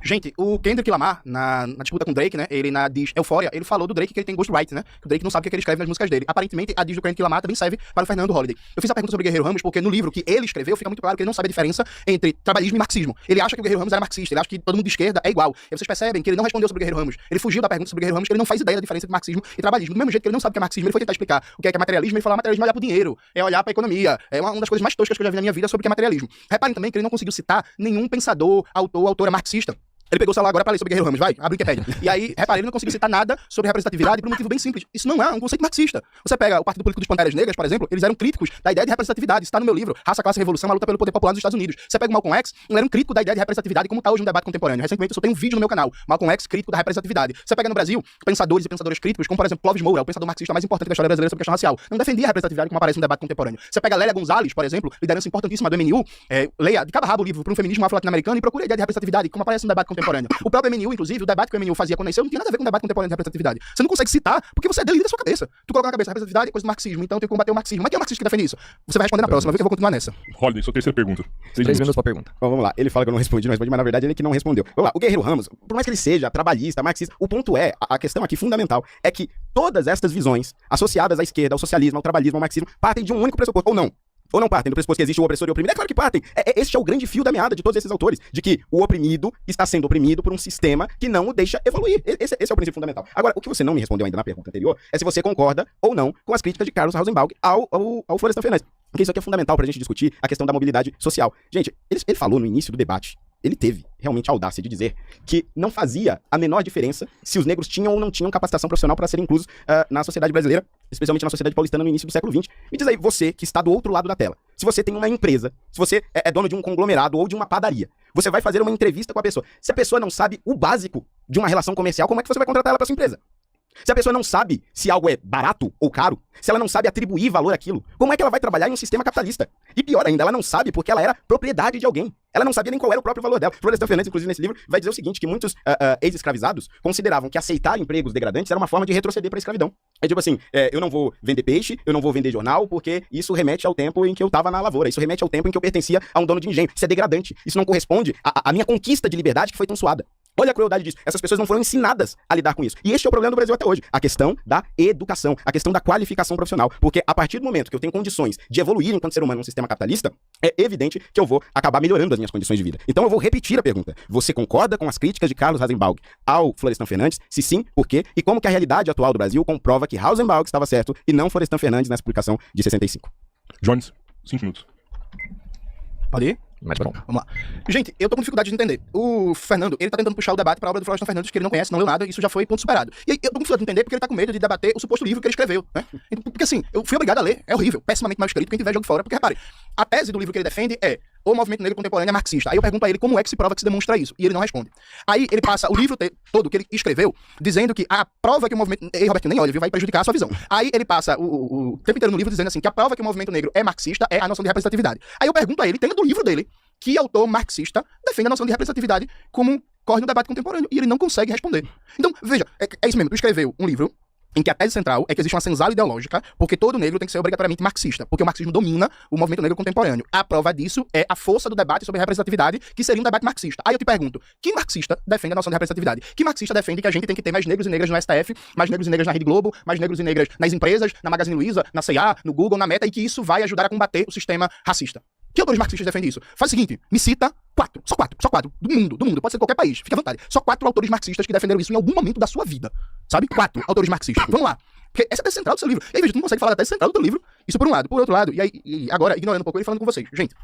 Gente, o Kendrick Lamar, na disputa com o Drake, né? Ele na diz Euphoria, ele falou do Drake que ele tem ghostwrite, né? Que o Drake não sabe o que ele escreve nas músicas dele. Aparentemente, a diz do Kendrick Lamar também serve para o Fernando Holliday. Eu fiz a pergunta sobre o Guerreiro Ramos porque no livro que ele escreveu fica muito claro que ele não sabe a diferença entre trabalhismo e marxismo. Ele acha que o Guerreiro Ramos era marxista, ele acha que todo mundo de esquerda é igual. E vocês percebem que ele não respondeu sobre o Guerreiro Ramos. Ele fugiu da pergunta sobre o Guerreiro Ramos, que ele não faz ideia da diferença entre marxismo e trabalhismo. Do mesmo jeito que ele não sabe o que é marxismo, ele foi tentar explicar o que é materialismo e falar materialismo é olhar pro dinheiro, é olhar pra economia. É uma das coisas mais toscas que eu já vi na minha vida sobre o que é materialismo. Reparem também que ele não conseguiu citar nenhum pensador, autora marxista. Ele pegou o celular agora pra ler sobre Guerreiro Ramos, vai, abre o Wikipédia. E aí, reparem, ele não conseguiu citar nada sobre representatividade por um motivo bem simples. Isso não é um conceito marxista. Você pega o Partido Político dos Panteras Negras, por exemplo, eles eram críticos da ideia de representatividade. Isso tá no meu livro, Raça, Classe e Revolução, a luta pelo poder popular nos Estados Unidos. Você pega o Malcolm X, ele era um crítico da ideia de representatividade como tá hoje no debate contemporâneo. Recentemente eu só tenho um vídeo no meu canal, Malcolm X, crítico da representatividade. Você pega no Brasil, pensadores e pensadoras críticos, como por exemplo Clóvis Moura, o pensador marxista mais importante da história brasileira sobre questão racial. Não defendia a representatividade como aparece no debate contemporâneo. Você pega Lélia Gonzalez, por exemplo, liderança importantíssima do MNU, leia de cabo a rabo o livro Por um Feminismo Afro-Latino-Americano e procure a ideia de representatividade como aparece no debate contemporâneo. O próprio MNU, inclusive, o debate que o MNU fazia quando nasceu não tinha nada a ver com o debate contemporâneo de representatividade. Você não consegue citar porque você é delírio da sua cabeça. Tu coloca na cabeça representatividade é coisa do marxismo, então tem que combater o marxismo. Mas quem é o marxista que defende isso? Você vai responder na próxima, viu que eu vou continuar nessa. Holliday, sua terceira pergunta. 3 minutos pra pergunta. Bom, vamos lá. Ele fala que eu não respondi, mas na verdade ele que não respondeu. Vamos lá. O Guerreiro Ramos, por mais que ele seja trabalhista, marxista, o ponto é, a questão aqui fundamental, é que todas estas visões associadas à esquerda, ao socialismo, ao trabalhismo, ao marxismo, partem de um único pressuposto, ou não. Ou não partem do pressuposto que existe o opressor e o oprimido? É claro que partem. Este é o grande fio da meada de todos esses autores, de que o oprimido está sendo oprimido por um sistema que não o deixa evoluir. Esse é o princípio fundamental. Agora, o que você não me respondeu ainda na pergunta anterior é se você concorda ou não com as críticas de Carlos Rosenbaum ao Florestan Fernandes. Porque isso aqui é fundamental pra gente discutir a questão da mobilidade social. Gente, ele falou no início do debate, ele teve realmente a audácia de dizer que não fazia a menor diferença se os negros tinham ou não tinham capacitação profissional para serem inclusos na sociedade brasileira, especialmente na sociedade paulistana no início do século XX. Me diz aí, você que está do outro lado da tela, se você tem uma empresa, se você é dono de um conglomerado ou de uma padaria, você vai fazer uma entrevista com a pessoa. Se a pessoa não sabe o básico de uma relação comercial, como é que você vai contratar ela para sua empresa? Se a pessoa não sabe se algo é barato ou caro, se ela não sabe atribuir valor àquilo, como é que ela vai trabalhar em um sistema capitalista? E pior ainda, ela não sabe porque ela era propriedade de alguém. Ela não sabia nem qual era o próprio valor dela. Florestan Fernandes, inclusive, nesse livro, vai dizer o seguinte, que muitos ex-escravizados consideravam que aceitar empregos degradantes era uma forma de retroceder para a escravidão. É tipo assim, eu não vou vender peixe, eu não vou vender jornal, porque isso remete ao tempo em que eu tava na lavoura, isso remete ao tempo em que eu pertencia a um dono de engenho. Isso é degradante, isso não corresponde à minha conquista de liberdade que foi tão suada. Olha a crueldade disso. Essas pessoas não foram ensinadas a lidar com isso. E este é o problema do Brasil até hoje. A questão da educação, a questão da qualificação profissional. Porque a partir do momento que eu tenho condições de evoluir enquanto ser humano num sistema capitalista, é evidente que eu vou acabar melhorando as minhas condições de vida. Então eu vou repetir a pergunta. Você concorda com as críticas de Carlos Rosenbaum ao Florestan Fernandes? Se sim, por quê? E como que a realidade atual do Brasil comprova que Rosenbaum estava certo e não Florestan Fernandes nessa publicação de 65? Jones, 5 minutos. Pode ir? Mais pronto. Vamos lá. Gente, eu tô com dificuldade de entender. O Fernando, ele tá tentando puxar o debate pra obra do Florestan Fernandes, que ele não conhece, não leu nada, isso já foi ponto superado. E aí, eu tô com dificuldade de entender porque ele tá com medo de debater o suposto livro que ele escreveu, né? Porque assim, eu fui obrigado a ler, é horrível, pessimamente mal escrito, quem tiver jogo fora, porque repare, a tese do livro que ele defende é o movimento negro contemporâneo é marxista. Aí eu pergunto a ele como é que se prova que se demonstra isso, e ele não responde. Aí ele passa o livro todo que ele escreveu, dizendo que a prova que o movimento... Ei, Roberto, nem olha, viu? Vai prejudicar a sua visão. Aí ele passa o tempo inteiro no livro dizendo assim, que a prova que o movimento negro é marxista é a noção de representatividade. Aí eu pergunto a ele, tendo do livro dele, que autor marxista defende a noção de representatividade como corre no debate contemporâneo, e ele não consegue responder. Então, veja, é isso mesmo, tu escreveu um livro em que a tese central é que existe uma senzala ideológica, porque todo negro tem que ser obrigatoriamente marxista, porque o marxismo domina o movimento negro contemporâneo. A prova disso é a força do debate sobre representatividade, que seria um debate marxista. Aí eu te pergunto, que marxista defende a noção de representatividade? Que marxista defende que a gente tem que ter mais negros e negras no STF, mais negros e negras na Rede Globo, mais negros e negras nas empresas, na Magazine Luiza, na C&A, no Google, na Meta, e que isso vai ajudar a combater o sistema racista? Que autores marxistas defendem isso? Faz o seguinte, me cita só quatro, do mundo, pode ser de qualquer país, fique à vontade. Só 4 autores marxistas que defenderam isso em algum momento da sua vida, sabe? 4 autores marxistas. Vamos lá. Porque essa é a tese central do seu livro. E aí, veja, tu não consegue falar da tese central do teu livro, isso por um lado. Por outro lado, e agora, ignorando um pouco ele, falando com vocês. Gente,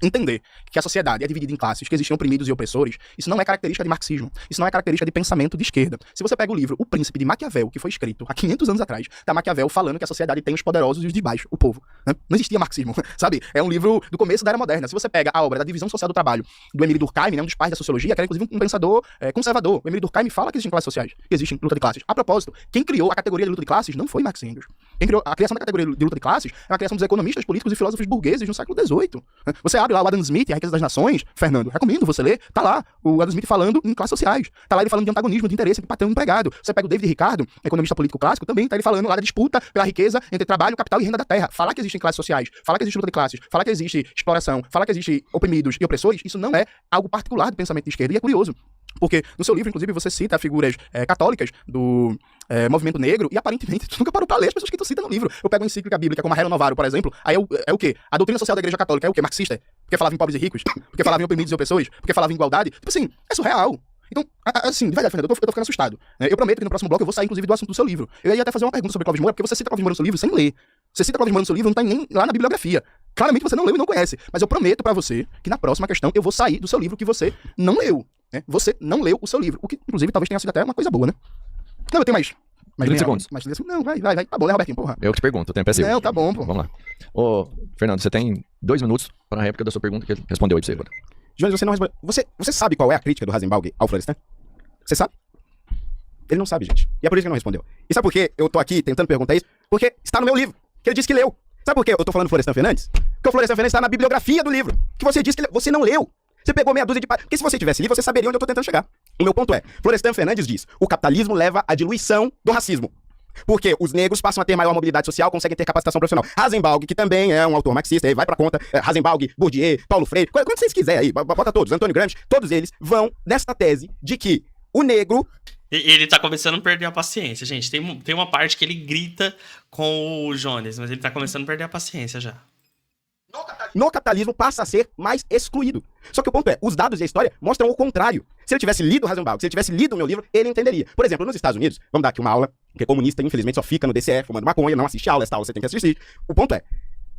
entender que a sociedade é dividida em classes, que existem oprimidos e opressores, isso não é característica de marxismo, isso não é característica de pensamento de esquerda. Se você pega o livro O Príncipe de Maquiavel, que foi escrito há 500 anos atrás, tá Maquiavel falando que a sociedade tem os poderosos e os de baixo, o povo. Né? Não existia marxismo, sabe? É um livro do começo da Era Moderna. Se você pega a obra da Divisão Social do Trabalho, do Émile Durkheim, né, um dos pais da sociologia, que era inclusive um pensador conservador. O Émile Durkheim fala que existem classes sociais, que existem luta de classes. A propósito, quem criou a categoria de luta de classes não foi Marx e Engels. Quem criou a criação da categoria de luta de classes é a criação dos economistas, políticos e filósofos burgueses no século XVIII. Você abre lá o Adam Smith, A Riqueza das Nações, Fernando, recomendo você ler, tá lá o Adam Smith falando em classes sociais, tá lá ele falando de antagonismo, de interesse entre patrão e empregado. Você pega o David Ricardo, economista político clássico, também tá ele falando lá da disputa pela riqueza entre trabalho, capital e renda da terra. Falar que existem classes sociais, falar que existe luta de classes, falar que existe exploração, falar que existe oprimidos e opressores, isso não é algo particular do pensamento de esquerda, e é curioso. Porque no seu livro, inclusive, você cita figuras católicas do movimento negro e aparentemente tu nunca parou pra ler as pessoas que tu cita no livro. Eu pego uma encíclica bíblica como a Renovaro, por exemplo, aí é o quê? A doutrina social da Igreja Católica é o quê? Marxista? Porque falava em pobres e ricos? Porque falava em oprimidos e opressores? Porque falava em igualdade? Tipo assim, é surreal. Então, assim, de verdade, Fernando, eu tô ficando assustado. Né? Eu prometo que no próximo bloco eu vou sair, inclusive, do assunto do seu livro. Eu ia até fazer uma pergunta sobre Clóvis Moura, porque você cita Clóvis Moura no seu livro sem ler. Você cita Clóvis Moura no seu livro, não tá nem lá na bibliografia. Claramente você não leu e não conhece. Mas eu prometo pra você que na próxima questão eu vou sair do seu livro que você não leu. Né? Você não leu o seu livro. O que, inclusive, talvez tenha sido até uma coisa boa, né? Não, eu tenho mais 30 segundos. Mais 30 segundos. Não, vai. Tá bom, né, Robertinho? Porra. Eu que te pergunto, o tempo é seu. Não, tá bom, pô. Vamos lá. Ô, Fernando, você tem 2 minutos para a réplica da sua pergunta que ele respondeu aí pra você agora. Jones, você não respondeu. Você sabe qual é a crítica do Rasenbalg ao Florestan? Você sabe? Ele não sabe, gente. E é por isso que ele não respondeu. E sabe por que eu tô aqui tentando perguntar isso? Porque está no meu livro, que ele disse que leu. Sabe por que eu tô falando do Florestan Fernandes? Porque o Florestan Fernandes está na bibliografia do livro, que você disse que você não leu. Você pegou meia dúzia de páginas. Porque se você tivesse lido, você saberia onde eu tô tentando chegar. O meu ponto é, Florestan Fernandes diz, o capitalismo leva à diluição do racismo. Porque os negros passam a ter maior mobilidade social, conseguem ter capacitação profissional. Rasenbalg, que também é um autor marxista, aí vai pra conta, Rasenbalg, Bourdieu, Paulo Freire, quando vocês quiserem aí, bota todos, Antônio Gramsci, todos eles vão nesta tese de que o negro... Ele tá começando a perder a paciência, gente. Tem uma parte que ele grita com o Jones, mas ele tá começando a perder a paciência já. No capitalismo passa a ser mais excluído. Só que o ponto é, os dados e a história mostram o contrário. Se ele tivesse lido Rasenbalg, se ele tivesse lido o meu livro, ele entenderia. Por exemplo, nos Estados Unidos, vamos dar aqui uma aula, porque comunista infelizmente só fica no DCE fumando maconha, não assiste aula, essa aula você tem que assistir. O ponto é,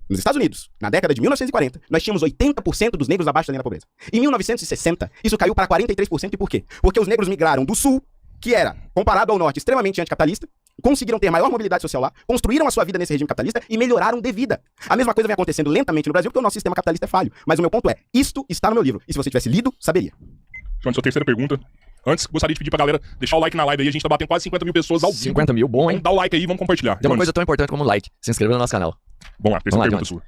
nos Estados Unidos, na década de 1940, nós tínhamos 80% dos negros abaixo da linha da pobreza. Em 1960, isso caiu para 43%. E por quê? Porque os negros migraram do sul, que era, comparado ao norte, extremamente anticapitalista, conseguiram ter maior mobilidade social lá, construíram a sua vida nesse regime capitalista e melhoraram de vida. A mesma coisa vem acontecendo lentamente no Brasil, porque o nosso sistema capitalista é falho. Mas o meu ponto é, isto está no meu livro. E se você tivesse lido, saberia. Jones, sua terceira pergunta. Antes, gostaria de pedir pra galera deixar o like na live aí. A gente tá batendo quase 50 mil pessoas ao vivo. 50 mil, bom, hein? Vamos dar o like aí e vamos compartilhar. Tem uma Jones, coisa tão importante como like. Se inscreva no nosso canal. vamos lá, terceira Vamos lá, pergunta sua.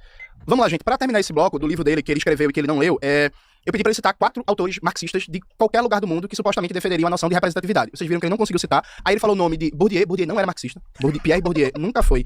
Vamos lá, gente. Pra terminar esse bloco do livro dele, que ele escreveu e que ele não leu, eu pedi pra ele citar 4 autores marxistas de qualquer lugar do mundo que supostamente defenderiam a noção de representatividade. Vocês viram que ele não conseguiu citar. Aí ele falou o nome de Bourdieu. Bourdieu não era marxista. Pierre Bourdieu nunca foi.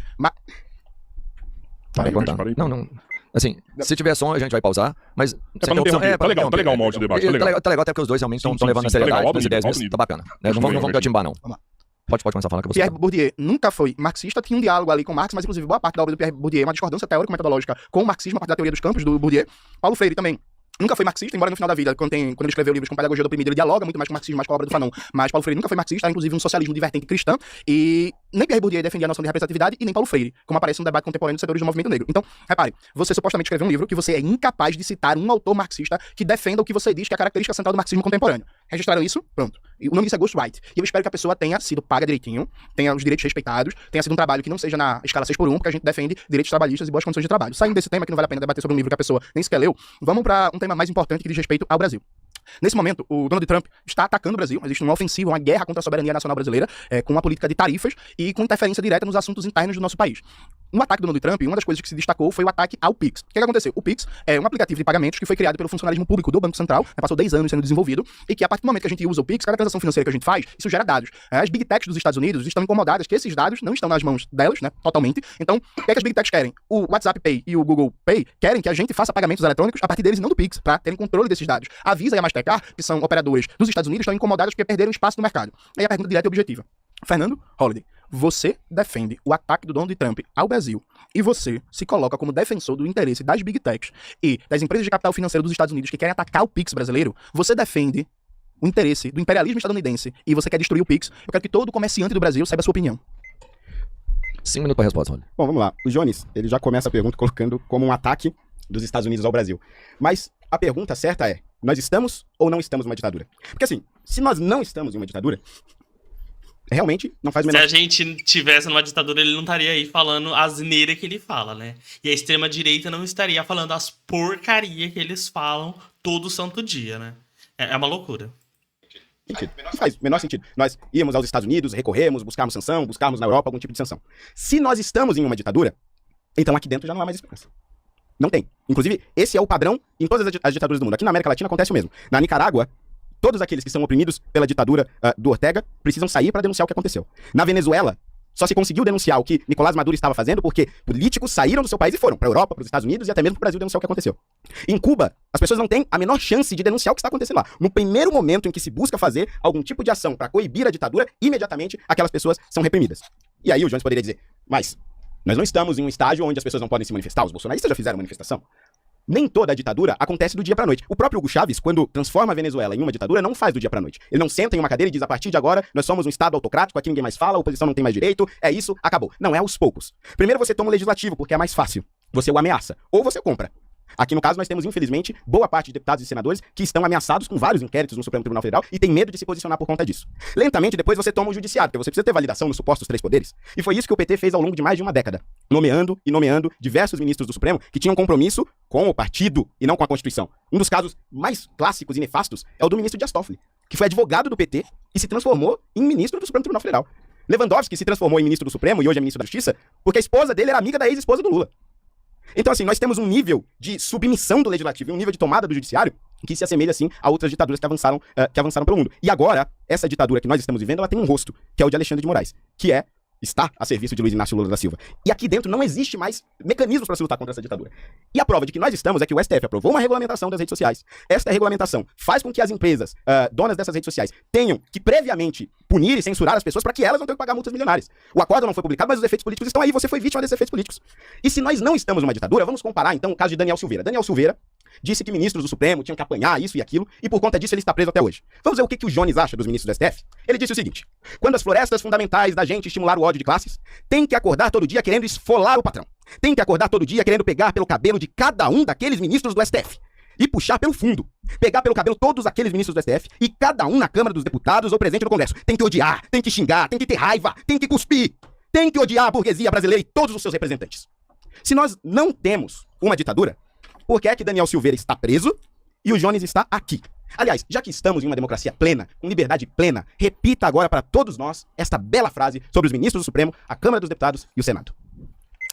Para aí, Contar. para aí. Não. Assim, se tiver som, a gente vai pausar, mas... pra não interromper. Tá legal o molde do debate, tá legal. Tá legal até porque os dois realmente estão Sim, levando sim, a tá legal, seriedade alto nas nível, ideias alto mesmo. nível. Tá bacana. Né? Não vamos catimbar, não. Vamos lá. Pode começar falando que você Pierre tá. Bourdieu nunca foi marxista, tinha um diálogo ali com Marx, mas inclusive boa parte da obra do Pierre Bourdieu é uma discordância teórico-metodológica com o marxismo, a partir da teoria dos campos do Bourdieu. Paulo Freire também nunca foi marxista, embora no final da vida, quando ele escreveu livros com Pedagogia do Oprimido, ele dialoga muito mais com o marxismo, mais com a obra do Fanon. Mas Paulo Freire nunca foi marxista, era inclusive um socialismo de vertente cristã, e nem Pierre Bourdieu defendia a noção de representatividade, e nem Paulo Freire, como aparece no debate contemporâneo dos setores do movimento negro. Então, repare, você supostamente escreveu um livro que você é incapaz de citar um autor marxista que defenda o que você diz que é a característica central do marxismo contemporâneo. Registraram isso? Pronto. E o nome disso é ghostwrite. E eu espero que a pessoa tenha sido paga direitinho, tenha os direitos respeitados, tenha sido um trabalho que não seja na escala 6x1, porque a gente defende direitos trabalhistas e boas condições de trabalho. Saindo desse tema, que não vale a pena debater sobre um livro que a pessoa nem sequer leu, vamos para um tema mais importante que diz respeito ao Brasil. Nesse momento, o Donald Trump está atacando o Brasil, existe uma ofensiva, uma guerra contra a soberania nacional brasileira, com uma política de tarifas e com interferência direta nos assuntos internos do nosso país. No ataque do Donald Trump, uma das coisas que se destacou foi o ataque ao Pix. O que aconteceu? O Pix é um aplicativo de pagamentos que foi criado pelo funcionalismo público do Banco Central, passou 10 anos sendo desenvolvido, e que a partir do momento que a gente usa o Pix, cada transação financeira que a gente faz, isso gera dados. As Big Techs dos Estados Unidos estão incomodadas que esses dados não estão nas mãos delas, né, totalmente. Então, o que é que as Big Techs querem? O WhatsApp Pay e o Google Pay querem que a gente faça pagamentos eletrônicos a partir deles e não do Pix, para terem controle desses dados. A Visa e a Mastercard, que são operadoras dos Estados Unidos, estão incomodadas porque perderam espaço no mercado. Aí a pergunta direta e objetiva. Fernando Holliday, você defende o ataque do Donald Trump ao Brasil e você se coloca como defensor do interesse das Big Techs e das empresas de capital financeiro dos Estados Unidos que querem atacar o Pix brasileiro, você defende o interesse do imperialismo estadunidense e você quer destruir o Pix. Eu quero que todo comerciante do Brasil saiba a sua opinião. 5 minutos pra resposta, Rony. Bom, vamos lá. O Jones, ele já começa a pergunta colocando como um ataque dos Estados Unidos ao Brasil. Mas a pergunta certa é, nós estamos ou não estamos numa ditadura? Porque assim, se nós não estamos em uma ditadura, realmente não faz o menor... Se a gente tivesse numa ditadura, ele não estaria aí falando a asneira que ele fala, né? E a extrema-direita não estaria falando as porcaria que eles falam todo santo dia, né? É uma loucura. Não faz o menor sentido. Nós íamos aos Estados Unidos, recorremos, buscarmos sanção, buscarmos na Europa algum tipo de sanção. Se nós estamos em uma ditadura, então aqui dentro já não há mais esperança. Não tem. Inclusive, esse é o padrão em todas as ditaduras do mundo. Aqui na América Latina acontece o mesmo. Na Nicarágua, todos aqueles que são oprimidos pela ditadura do Ortega precisam sair para denunciar o que aconteceu. Na Venezuela, Só se conseguiu denunciar o que Nicolás Maduro estava fazendo porque políticos saíram do seu país e foram para a Europa, para os Estados Unidos e até mesmo para o Brasil denunciar o que aconteceu. Em Cuba, as pessoas não têm a menor chance de denunciar o que está acontecendo lá. No primeiro momento em que se busca fazer algum tipo de ação para coibir a ditadura, imediatamente aquelas pessoas são reprimidas. E aí o Jones poderia dizer, mas nós não estamos em um estágio onde as pessoas não podem se manifestar, os bolsonaristas já fizeram manifestação. Nem toda a ditadura acontece do dia pra noite. O próprio Hugo Chávez, quando transforma a Venezuela em uma ditadura, não faz do dia pra noite. Ele não senta em uma cadeira e diz, a partir de agora, nós somos um estado autocrático, aqui ninguém mais fala, a oposição não tem mais direito, é isso, acabou. Não, é aos poucos. Primeiro você toma o legislativo, porque é mais fácil. Você o ameaça. Ou você compra. Aqui no caso nós temos, infelizmente, boa parte de deputados e senadores que estão ameaçados com vários inquéritos no Supremo Tribunal Federal e tem medo de se posicionar por conta disso. Lentamente, depois você toma o judiciário, porque você precisa ter validação nos supostos 3 poderes. E foi isso que o PT fez ao longo de mais de uma década, nomeando e nomeando diversos ministros do Supremo que tinham compromisso com o partido e não com a Constituição. Um dos casos mais clássicos e nefastos é o do ministro Dias Toffoli, que foi advogado do PT e se transformou em ministro do Supremo Tribunal Federal. Lewandowski se transformou em ministro do Supremo e hoje é ministro da Justiça porque a esposa dele era amiga da ex-esposa do Lula. Então, assim, nós temos um nível de submissão do legislativo e um nível de tomada do judiciário que se assemelha, assim, a outras ditaduras que avançaram pelo mundo. E agora, essa ditadura que nós estamos vivendo, ela tem um rosto, que é o de Alexandre de Moraes, que está a serviço de Luiz Inácio Lula da Silva. E aqui dentro não existe mais mecanismos para se lutar contra essa ditadura. E a prova de que nós estamos é que o STF aprovou uma regulamentação das redes sociais. Esta regulamentação faz com que as empresas donas dessas redes sociais tenham que previamente punir e censurar as pessoas para que elas não tenham que pagar multas milionárias. O acordo não foi publicado, mas os efeitos políticos estão aí. Você foi vítima desses efeitos políticos. E se nós não estamos numa ditadura, vamos comparar então o caso de Daniel Silveira. Daniel Silveira disse que ministros do Supremo tinham que apanhar isso e aquilo, e por conta disso ele está preso até hoje. Vamos ver o que o Jones acha dos ministros do STF? Ele disse o seguinte: quando as florestas fundamentais da gente estimular o ódio de classes, tem que acordar todo dia querendo esfolar o patrão. Tem que acordar todo dia querendo pegar pelo cabelo de cada um daqueles ministros do STF e puxar pelo fundo. Pegar pelo cabelo todos aqueles ministros do STF e cada um na Câmara dos Deputados ou presente no Congresso. Tem que odiar, tem que xingar, tem que ter raiva, tem que cuspir. Tem que odiar a burguesia brasileira e todos os seus representantes. Se nós não temos uma ditadura, por que é que Daniel Silveira está preso e o Jones está aqui? Aliás, já que estamos em uma democracia plena, com liberdade plena, repita agora para todos nós esta bela frase sobre os ministros do Supremo, a Câmara dos Deputados e o Senado.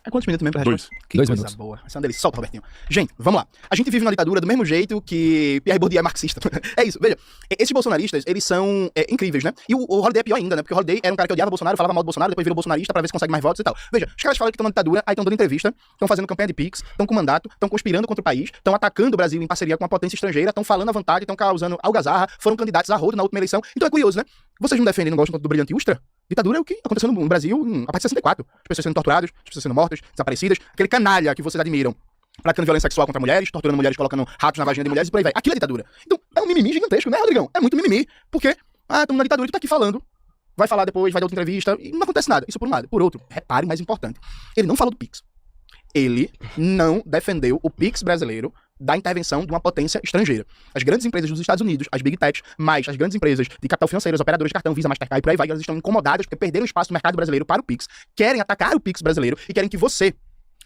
É quantos minutos mesmo pra responder? 2. Que 2 coisa minutos. boa. Essa é uma delícia. Solta, Robertinho. Gente, vamos lá. A gente vive na ditadura do mesmo jeito que Pierre Bourdieu é marxista. É isso, veja. Esses bolsonaristas, eles são incríveis, né? E o Holiday é pior ainda, né? Porque o Holiday era um cara que odiava o Bolsonaro, falava mal do Bolsonaro, depois virou bolsonarista pra ver se consegue mais votos e tal. Veja, os caras falam que estão na ditadura, aí estão dando entrevista, estão fazendo campanha de Pix, estão com mandato, estão conspirando contra o país, estão atacando o Brasil em parceria com uma potência estrangeira, estão falando à vontade, estão causando algazarra, foram candidatos a rodo na última eleição. Então é curioso, né? Vocês não defendem, não gostam do Brilhante Ustra? Ditadura é o que aconteceu no Brasil a partir de 64. As pessoas sendo torturadas, as pessoas sendo mortas, desaparecidas. Aquele canalha que vocês admiram praticando violência sexual contra mulheres, torturando mulheres, colocando ratos na vagina de mulheres e por aí vai. Aquilo é ditadura. Então, é um mimimi gigantesco, né, Rodrigão? É muito mimimi. Porque, estamos na ditadura, tu tá aqui falando, vai falar depois, vai dar outra entrevista, e não acontece nada. Isso por um lado. Por outro, repare, mais importante, ele não falou do Pix. Ele não defendeu o Pix brasileiro da intervenção de uma potência estrangeira. As grandes empresas dos Estados Unidos, as Big Techs, mais as grandes empresas de capital financeiro, as operadoras de cartão, Visa, Mastercard e por aí vai, elas estão incomodadas porque perderam espaço no mercado brasileiro para o Pix, querem atacar o Pix brasileiro e querem que você,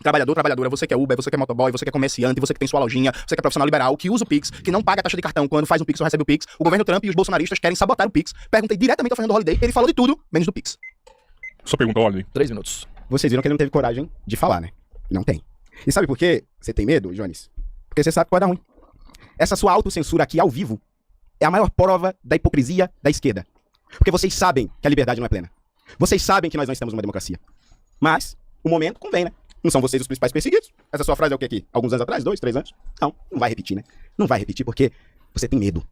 trabalhador, trabalhadora, você que é Uber, você que é motoboy, você que é comerciante, você que tem sua lojinha, você que é profissional liberal, que usa o Pix, que não paga a taxa de cartão quando faz um Pix ou recebe o Pix, o governo Trump e os bolsonaristas querem sabotar o Pix. Perguntei diretamente ao Fernando Holiday, ele falou de tudo, menos do Pix. Só pergunta, olha. 3 minutos. Vocês viram que ele não teve coragem de falar, né? Não tem. E sabe por quê? Você tem medo, Jones? Porque você sabe que pode dar ruim. Essa sua autocensura aqui ao vivo é a maior prova da hipocrisia da esquerda. Porque vocês sabem que a liberdade não é plena. Vocês sabem que nós não estamos numa democracia. Mas o momento convém, né? Não são vocês os principais perseguidos. Essa sua frase é o que aqui? Alguns anos atrás? 2, 3 anos? Não vai repetir, né? Não vai repetir porque você tem medo.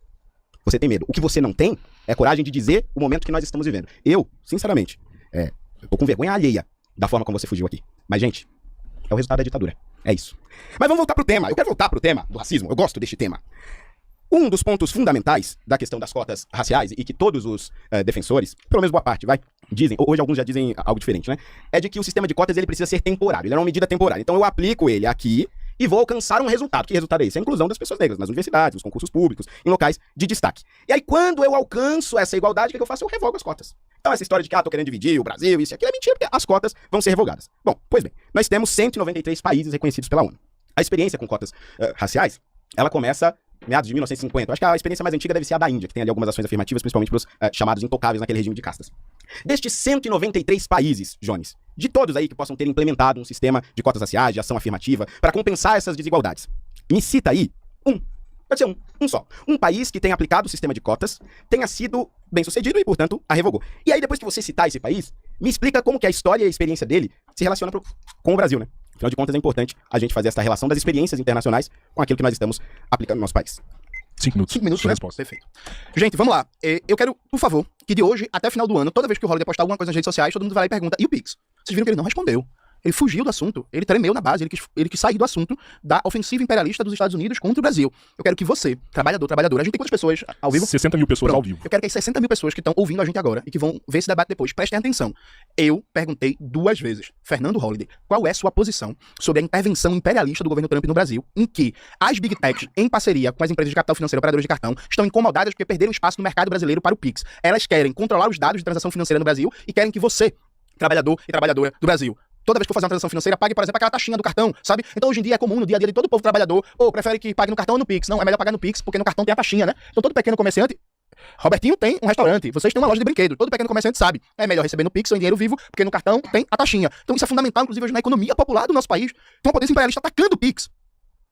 Você tem medo. O que você não tem é coragem de dizer o momento que nós estamos vivendo. Eu, sinceramente, eu tô com vergonha alheia da forma como você fugiu aqui. Mas, gente, é o resultado da ditadura. É isso. Mas vamos voltar pro tema. Eu quero voltar pro tema do racismo. Eu gosto deste tema. Um dos pontos fundamentais da questão das cotas raciais, e que todos os defensores, pelo menos boa parte, dizem, hoje alguns já dizem algo diferente, né? É de que o sistema de cotas ele precisa ser temporário. Ele é uma medida temporária. Então eu aplico ele aqui e vou alcançar um resultado. Que resultado é esse? A inclusão das pessoas negras nas universidades, nos concursos públicos, em locais de destaque. E aí, quando eu alcanço essa igualdade, o que eu faço? Eu revogo as cotas. Então essa história de que, tô querendo dividir o Brasil, isso e aquilo, é mentira, porque as cotas vão ser revogadas. Bom, pois bem, nós temos 193 países reconhecidos pela ONU. A experiência com cotas raciais, ela começa meados de 1950. Eu acho que a experiência mais antiga deve ser a da Índia, que tem ali algumas ações afirmativas, principalmente para os chamados intocáveis naquele regime de castas. Destes 193 países, Jones, de todos aí que possam ter implementado um sistema de cotas raciais, de ação afirmativa, para compensar essas desigualdades, me cita aí pode ser um só. Um país que tenha aplicado o sistema de cotas, tenha sido bem sucedido e, portanto, a revogou. E aí, depois que você citar esse país, Me explica como que a história e a experiência dele se relaciona com o Brasil, né? Afinal de contas, é importante a gente fazer essa relação das experiências internacionais com aquilo que nós estamos aplicando no nosso país. 5 minutos. 5 minutos, Sua né? resposta. Perfeito. Gente, vamos lá. Eu quero, por favor, que de hoje até final do ano, toda vez que o Holiday postar alguma coisa nas redes sociais, todo mundo vai lá e pergunta, e o Pix? Vocês viram que ele não respondeu. Ele fugiu do assunto, ele tremeu na base, ele quis sair do assunto da ofensiva imperialista dos Estados Unidos contra o Brasil. Eu quero que você, trabalhadora, a gente tem quantas pessoas ao vivo? 60 mil pessoas Pronto. ao vivo. Eu quero que as 60 mil pessoas que estão ouvindo a gente agora e que vão ver esse debate depois, prestem atenção. Eu perguntei 2 vezes, Fernando Holiday, qual é sua posição sobre a intervenção imperialista do governo Trump no Brasil, em que as Big Techs, em parceria com as empresas de capital financeiro, operadoras de cartão, estão incomodadas porque perderam espaço no mercado brasileiro para o Pix. Elas querem controlar os dados de transação financeira no Brasil e querem que você, trabalhador e trabalhadora do Brasil, toda vez que for fazer uma transação financeira, pague, por exemplo, aquela taxinha do cartão, sabe? Então, hoje em dia, é comum, no dia a dia de todo o povo trabalhador, prefere que pague no cartão ou no Pix. Não, é melhor pagar no Pix, porque no cartão tem a taxinha, né? Então, todo pequeno comerciante... Robertinho tem um restaurante, vocês têm uma loja de brinquedo, todo pequeno comerciante sabe. É melhor receber no Pix ou em dinheiro vivo, porque no cartão tem a taxinha. Então, isso é fundamental, inclusive, hoje na economia popular do nosso país. Tem uma potência imperialista atacando o Pix,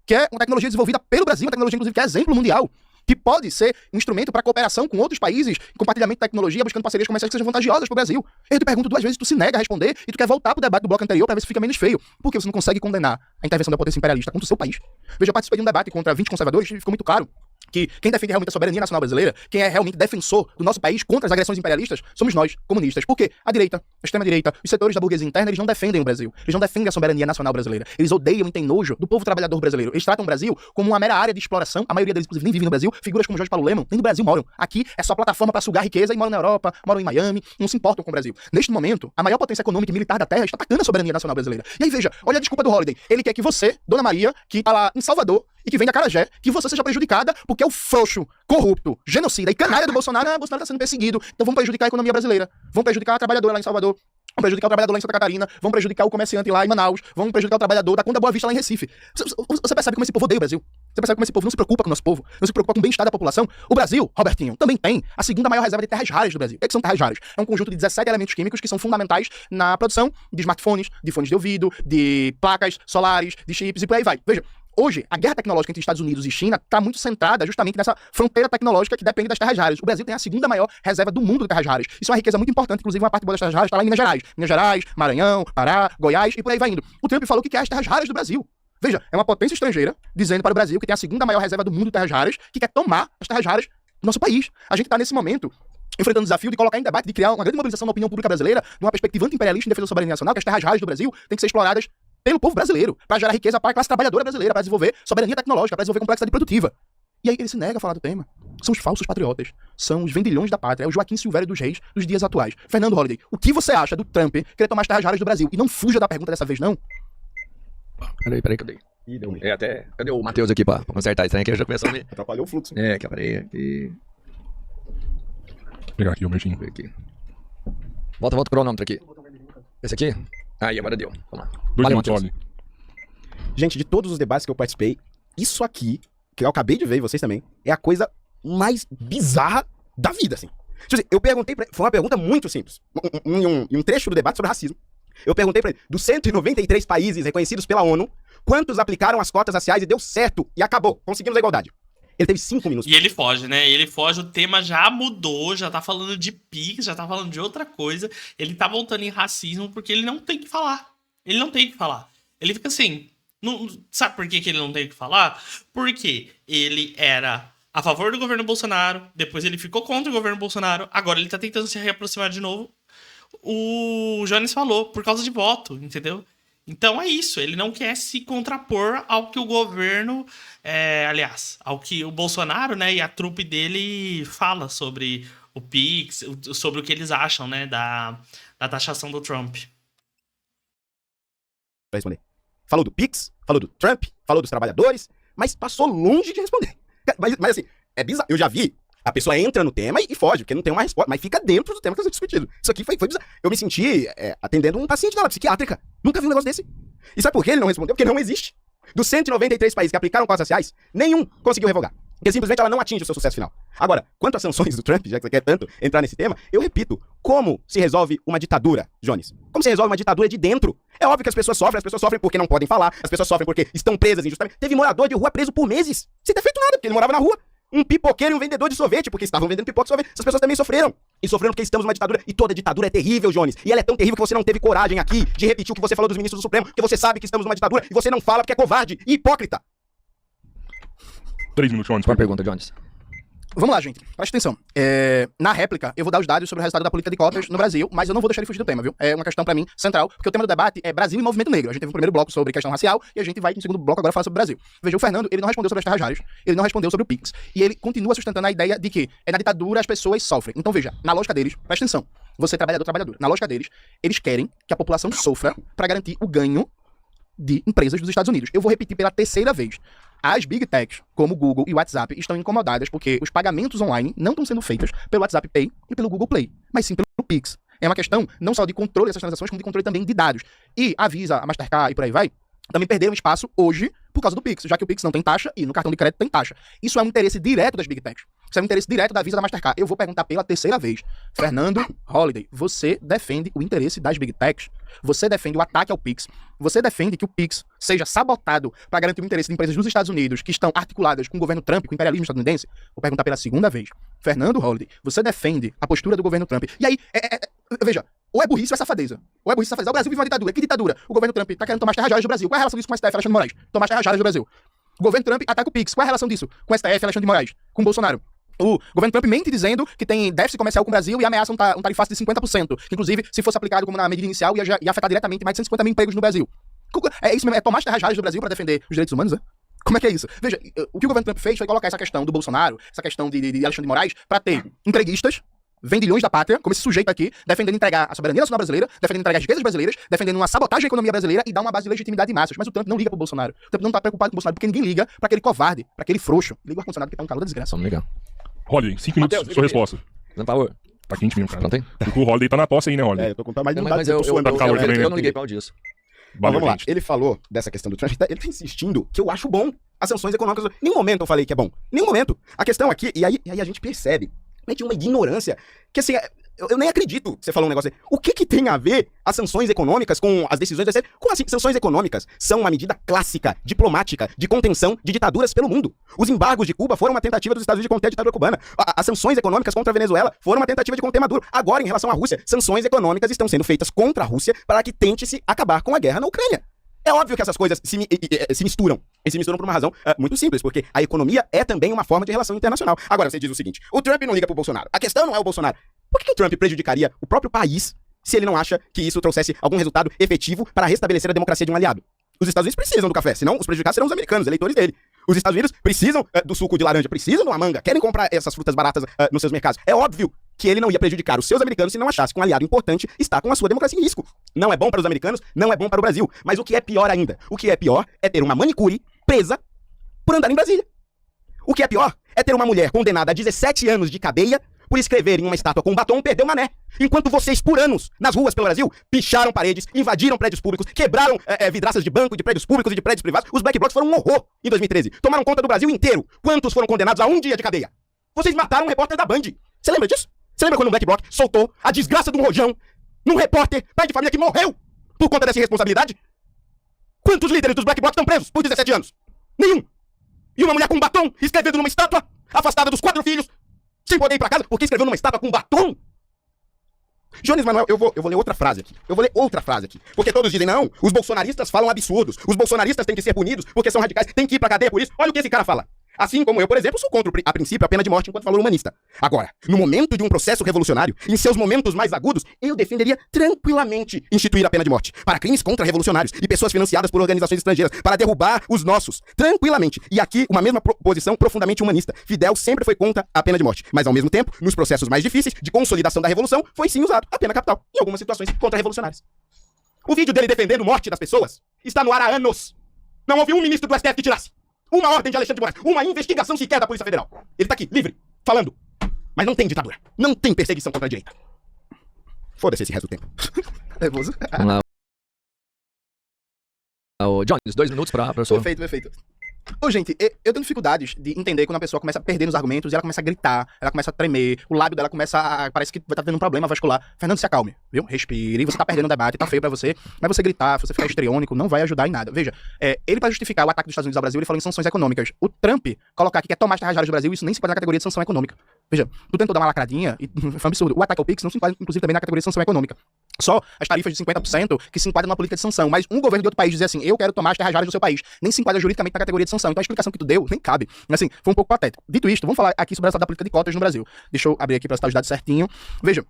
que é uma tecnologia desenvolvida pelo Brasil, uma tecnologia, inclusive, que é exemplo mundial, que pode ser um instrumento para cooperação com outros países, compartilhamento de tecnologia, buscando parcerias comerciais que sejam vantajosas para o Brasil. Eu te pergunto 2 vezes, tu se nega a responder e tu quer voltar pro debate do bloco anterior para ver se fica menos feio. Por que você não consegue condenar a intervenção da potência imperialista contra o seu país? Veja, eu participei de um debate contra 20 conservadores e ficou muito claro que quem defende realmente a soberania nacional brasileira, quem é realmente defensor do nosso país contra as agressões imperialistas, somos nós, comunistas. Por quê? A direita, a extrema-direita, os setores da burguesia interna, eles não defendem o Brasil. Eles não defendem a soberania nacional brasileira. Eles odeiam e têm nojo do povo trabalhador brasileiro. Eles tratam o Brasil como uma mera área de exploração. A maioria deles, inclusive, nem vive no Brasil. Figuras como Jorge Paulo Lemann nem no Brasil moram. Aqui é só plataforma para sugar riqueza e moram na Europa, moram em Miami, não se importam com o Brasil. Neste momento, a maior potência econômica e militar da Terra está atacando a soberania nacional brasileira. E aí, veja, olha a desculpa do Holiday. Ele quer que você, Dona Maria, que tá lá em Salvador e que vem da Acarajé, que você seja prejudicada porque é o frouxo, corrupto, genocida e canalha do Bolsonaro, Bolsonaro está sendo perseguido. Então vamos prejudicar a economia brasileira. Vamos prejudicar a trabalhadora lá em Salvador. Vamos prejudicar o trabalhador lá em Santa Catarina. Vamos prejudicar o comerciante lá em Manaus. Vamos prejudicar o trabalhador da Conda Boa Vista lá em Recife. Você percebe como esse povo odeia o Brasil? Você percebe como esse povo não se preocupa com o nosso povo? Não se preocupa com o bem-estar da população? O Brasil, Robertinho, também tem a segunda maior reserva de terras raras do Brasil. O que são terras raras? É um conjunto de 17 elementos químicos que são fundamentais na produção de smartphones, de fones de ouvido, de placas solares, de chips e por aí vai. Veja, hoje, a guerra tecnológica entre Estados Unidos e China está muito centrada justamente nessa fronteira tecnológica que depende das terras raras. O Brasil tem a segunda maior reserva do mundo de terras raras. Isso é uma riqueza muito importante, inclusive uma parte boa das terras raras está lá em Minas Gerais. Minas Gerais, Maranhão, Pará, Goiás e por aí vai indo. O Trump falou que quer as terras raras do Brasil. Veja, é uma potência estrangeira dizendo para o Brasil que tem a segunda maior reserva do mundo de terras raras, que quer tomar as terras raras do nosso país. A gente está nesse momento enfrentando o desafio de colocar em debate, de criar uma grande mobilização da opinião pública brasileira, numa perspectiva anti-imperialista em defesa da soberania nacional, que as terras raras do Brasil têm que ser exploradas pelo povo brasileiro, para gerar riqueza para a classe trabalhadora brasileira, para desenvolver soberania tecnológica, para desenvolver complexidade produtiva. E aí ele se nega a falar do tema. São os falsos patriotas, são os vendilhões da pátria, é o Joaquim Silvério dos Reis dos dias atuais. Fernando Holiday, o que você acha do Trump querer tomar as terras raras do Brasil? E não fuja da pergunta dessa vez, não. Peraí, cadê? Ih, deu ruim. Cadê o Matheus aqui pra consertar isso aí, que ele já começou a me... Atrapalhou o fluxo. Que aparei aqui. Vou pegar aqui o Mertinho. Aqui. Volta o cronômetro aqui. Esse aqui? Aí, agora deu. Vamos lá. 2 Valeu, minutos, Matheus. olha. Gente, de todos os debates que eu participei, isso aqui, que eu acabei de ver, e vocês também, é a coisa mais bizarra da vida, assim. Tipo assim, eu perguntei pra ele, foi uma pergunta muito simples, em um trecho do debate sobre racismo. Eu perguntei pra ele, dos 193 países reconhecidos pela ONU, quantos aplicaram as cotas raciais e deu certo, e acabou, conseguimos a igualdade. Ele teve 5 minutos. E ele foge, né? Ele foge, o tema já mudou, já tá falando de Pix, já tá falando de outra coisa. Ele tá voltando em racismo porque ele não tem que falar. Ele não tem que falar. Ele fica assim... sabe por que ele não tem que falar? Porque ele era a favor do governo Bolsonaro, depois ele ficou contra o governo Bolsonaro, agora ele tá tentando se reaproximar de novo. O Jones falou, por causa de voto, entendeu? Então é isso, ele não quer se contrapor ao que o governo, aliás, ao que o Bolsonaro, né, e a trupe dele fala sobre o Pix, sobre o que eles acham, né, da taxação do Trump. Pra responder. Falou do Pix, falou do Trump, falou dos trabalhadores, mas passou longe de responder. Mas assim, é bizarro. Eu já vi, a pessoa entra no tema e foge, porque não tem uma resposta, mas fica dentro do tema que está sendo discutido. Isso aqui foi bizarro. Eu me senti atendendo um paciente da psiquiátrica. Nunca vi um negócio desse. E sabe por que ele não respondeu? Porque não existe. Dos 193 países que aplicaram cotas raciais, nenhum conseguiu revogar. Porque simplesmente ela não atinge o seu sucesso final. Agora, quanto às sanções do Trump, já que você quer tanto entrar nesse tema, eu repito, como se resolve uma ditadura, Jones? Como se resolve uma ditadura de dentro? É óbvio que as pessoas sofrem porque não podem falar, as pessoas sofrem porque estão presas injustamente. Teve morador de rua preso por meses, sem ter feito nada, porque ele morava na rua. um pipoqueiro e um vendedor de sorvete, porque estavam vendendo pipoca e sorvete. Essas pessoas também sofreram. E sofreram porque estamos numa ditadura. E toda ditadura é terrível, Jones. E ela é tão terrível que você não teve coragem aqui de repetir o que você falou dos ministros do Supremo, porque você sabe que estamos numa ditadura e você não fala porque é covarde e hipócrita. 3 minutos, Jones. Uma pergunta, Jones. Vamos lá, gente. Presta atenção. Na réplica, eu vou dar os dados sobre o resultado da política de cotas no Brasil, mas eu não vou deixar ele fugir do tema, viu? É uma questão, pra mim, central, porque o tema do debate é Brasil e movimento negro. A gente teve um primeiro bloco sobre questão racial e a gente vai, no segundo bloco, agora falar sobre o Brasil. Veja, o Fernando, ele não respondeu sobre as terras raras, ele não respondeu sobre o PIX, e ele continua sustentando a ideia de que na ditadura as pessoas sofrem. Então, veja, na lógica deles, presta atenção, você trabalhador, na lógica deles, eles querem que a população sofra pra garantir o ganho de empresas dos Estados Unidos. Eu vou repetir pela terceira vez. As Big Techs, como o Google e o WhatsApp, estão incomodadas porque os pagamentos online não estão sendo feitos pelo WhatsApp Pay e pelo Google Play, mas sim pelo Pix. É uma questão não só de controle dessas transações, como de controle também de dados. E a Visa, a Mastercard e por aí vai, também perderam espaço hoje por causa do Pix, já que o Pix não tem taxa e no cartão de crédito tem taxa. Isso é um interesse direto das Big Techs. Isso é um interesse direto da Visa e da Mastercard. Eu vou perguntar pela terceira vez. Fernando Holliday, você defende o interesse das Big Techs? Você defende o ataque ao Pix? Você defende que o Pix seja sabotado para garantir o interesse de empresas dos Estados Unidos que estão articuladas com o governo Trump, com o imperialismo estadunidense? Vou perguntar pela segunda vez. Fernando Holliday, você defende a postura do governo Trump? E aí, veja, ou é burrice ou é safadeza. Ou é burrice ou é safadeza. O Brasil vive uma ditadura. Que ditadura? O governo Trump tá querendo tomar as terras raras do Brasil. Qual é a relação disso com o STF, Alexandre de Moraes? Tomar as terras raras do Brasil. O governo Trump ataca o Pix. Qual é a relação disso com o STF, Alexandre de Moraes? Com o Bolsonaro? O governo Trump mente dizendo que tem déficit comercial com o Brasil e ameaça um tarifaço de 50%. Que, inclusive, se fosse aplicado como na medida inicial, ia afetar diretamente mais de 150 mil empregos no Brasil. É isso mesmo? É tomar as terras raras do Brasil para defender os direitos humanos, né? Como é que é isso? Veja, o que o governo Trump fez foi colocar essa questão do Bolsonaro, essa questão de Alexandre de Moraes, para ter entreguistas, vendilhões da pátria, como esse sujeito aqui, defendendo entregar a soberania nacional brasileira, defendendo entregar as riquezas brasileiras, defendendo uma sabotagem à economia brasileira e dar uma base de legitimidade de massas. Mas o Trump não liga pro Bolsonaro. O Trump não tá preocupado com o Bolsonaro porque ninguém liga pra aquele covarde, pra aquele frouxo. Liga o ar-condicionado que tá um calor da desgraça. Vamos ligar. Holiday, 5 minutos, Mateus, sua resposta. Por favor. Tá quente mesmo, cara. Pronto aí? Porque o Holiday tá na tosse aí, né, Holiday? Eu tô contando, mas não dá Mas pra dizer que eu sou tá calor também, né? eu não liguei pra disso. Mas vamos lá, gente. ele falou dessa questão do Trump, ele tá insistindo que eu acho bom as sanções econômicas. Em nenhum momento eu falei que é bom. Em nenhum momento. A questão aqui, e aí a gente percebe, de uma ignorância, que assim, eu nem acredito que você falou um negócio aí. O que tem a ver as sanções econômicas com as decisões da série? Como assim? Sanções econômicas são uma medida clássica, diplomática, de contenção de ditaduras pelo mundo. Os embargos de Cuba foram uma tentativa dos Estados Unidos de conter a ditadura cubana. As sanções econômicas contra a Venezuela foram uma tentativa de conter Maduro. Agora, em relação à Rússia, sanções econômicas estão sendo feitas contra a Rússia para que tente-se acabar com a guerra na Ucrânia. É óbvio que essas coisas se misturam. E se misturam por uma razão muito simples, porque a economia é também uma forma de relação internacional. Agora, você diz o seguinte, o Trump não liga pro Bolsonaro. A questão não é o Bolsonaro. Por que o Trump prejudicaria o próprio país se ele não acha que isso trouxesse algum resultado efetivo para restabelecer a democracia de um aliado? Os Estados Unidos precisam do café, senão os prejudicados serão os americanos, eleitores dele. Os Estados Unidos precisam do suco de laranja, precisam de uma manga, querem comprar essas frutas baratas nos seus mercados. É óbvio que ele não ia prejudicar os seus americanos se não achasse que um aliado importante está com a sua democracia em risco. Não é bom para os americanos, não é bom para o Brasil. Mas o que é pior ainda? O que é pior é ter uma manicure presa por andar em Brasília. O que é pior é ter uma mulher condenada a 17 anos de cadeia por escrever em uma estátua com batom perdeu mané. Enquanto vocês, por anos, nas ruas pelo Brasil, picharam paredes, invadiram prédios públicos, quebraram vidraças de banco, de prédios públicos e de prédios privados, os Black Blocs foram um horror em 2013. Tomaram conta do Brasil inteiro. Quantos foram condenados a 1 dia de cadeia? Vocês mataram um repórter da Band. Você lembra disso? Você lembra quando o Black Bloc soltou a desgraça de um rojão num repórter, pai de família que morreu por conta dessa irresponsabilidade? Quantos líderes dos Black Blocs estão presos por 17 anos? Nenhum. E uma mulher com batom escrevendo numa estátua, afastada dos 4 filhos, sem poder ir pra casa, porque escreveu numa estátua com batom? Jones Manuel, eu vou ler outra frase aqui. Porque todos dizem, não, os bolsonaristas falam absurdos. Os bolsonaristas têm que ser punidos porque são radicais, têm que ir pra cadeia por isso. Olha o que esse cara fala. Assim como eu, por exemplo, sou contra, a princípio, a pena de morte enquanto valor humanista. Agora, no momento de um processo revolucionário, em seus momentos mais agudos, eu defenderia tranquilamente instituir a pena de morte para crimes contra-revolucionários e pessoas financiadas por organizações estrangeiras para derrubar os nossos. Tranquilamente. E aqui, uma mesma posição profundamente humanista. Fidel sempre foi contra a pena de morte, mas ao mesmo tempo, nos processos mais difíceis de consolidação da revolução, foi sim usado a pena capital, em algumas situações contra-revolucionárias. O vídeo dele defendendo morte das pessoas está no ar há anos. Não houve um ministro do STF que tirasse uma ordem de Alexandre de Moraes, uma investigação sequer da Polícia Federal. Ele tá aqui, livre, falando. Mas não tem ditadura. Não tem perseguição contra a direita. Foda-se esse resto do tempo. Nervoso. Vamos lá. O Jones, 2 minutos pra pessoa. Perfeito. Ô, gente, eu tenho dificuldades de entender quando a pessoa começa a perder nos argumentos e ela começa a gritar, ela começa a tremer, o lábio dela começa a... parece que vai estar tendo um problema vascular. Fernando, se acalme, viu? Respire, você tá perdendo o debate, tá feio pra você, mas você gritar, você ficar histriônico, não vai ajudar em nada. Veja, ele pra justificar o ataque dos Estados Unidos ao Brasil, ele falou em sanções econômicas. O Trump colocar que quer tomar as terras raras do Brasil, isso nem se enquadra na categoria de sanção econômica. Veja, tu tentou dar uma lacradinha e foi um absurdo. O ataque ao Pix não se enquadra, inclusive, também na categoria de sanção econômica. Só as tarifas de 50% que se enquadram numa política de sanção. Mas um governo de outro país dizer assim, eu quero tomar as terras raras do seu país, nem se enquadra juridicamente na categoria de sanção. Então a explicação que tu deu nem cabe. Assim, foi um pouco patético. Dito isto, vamos falar aqui sobre essa da política de cotas no Brasil. Deixa eu abrir aqui para citar os dados certinho. Veja,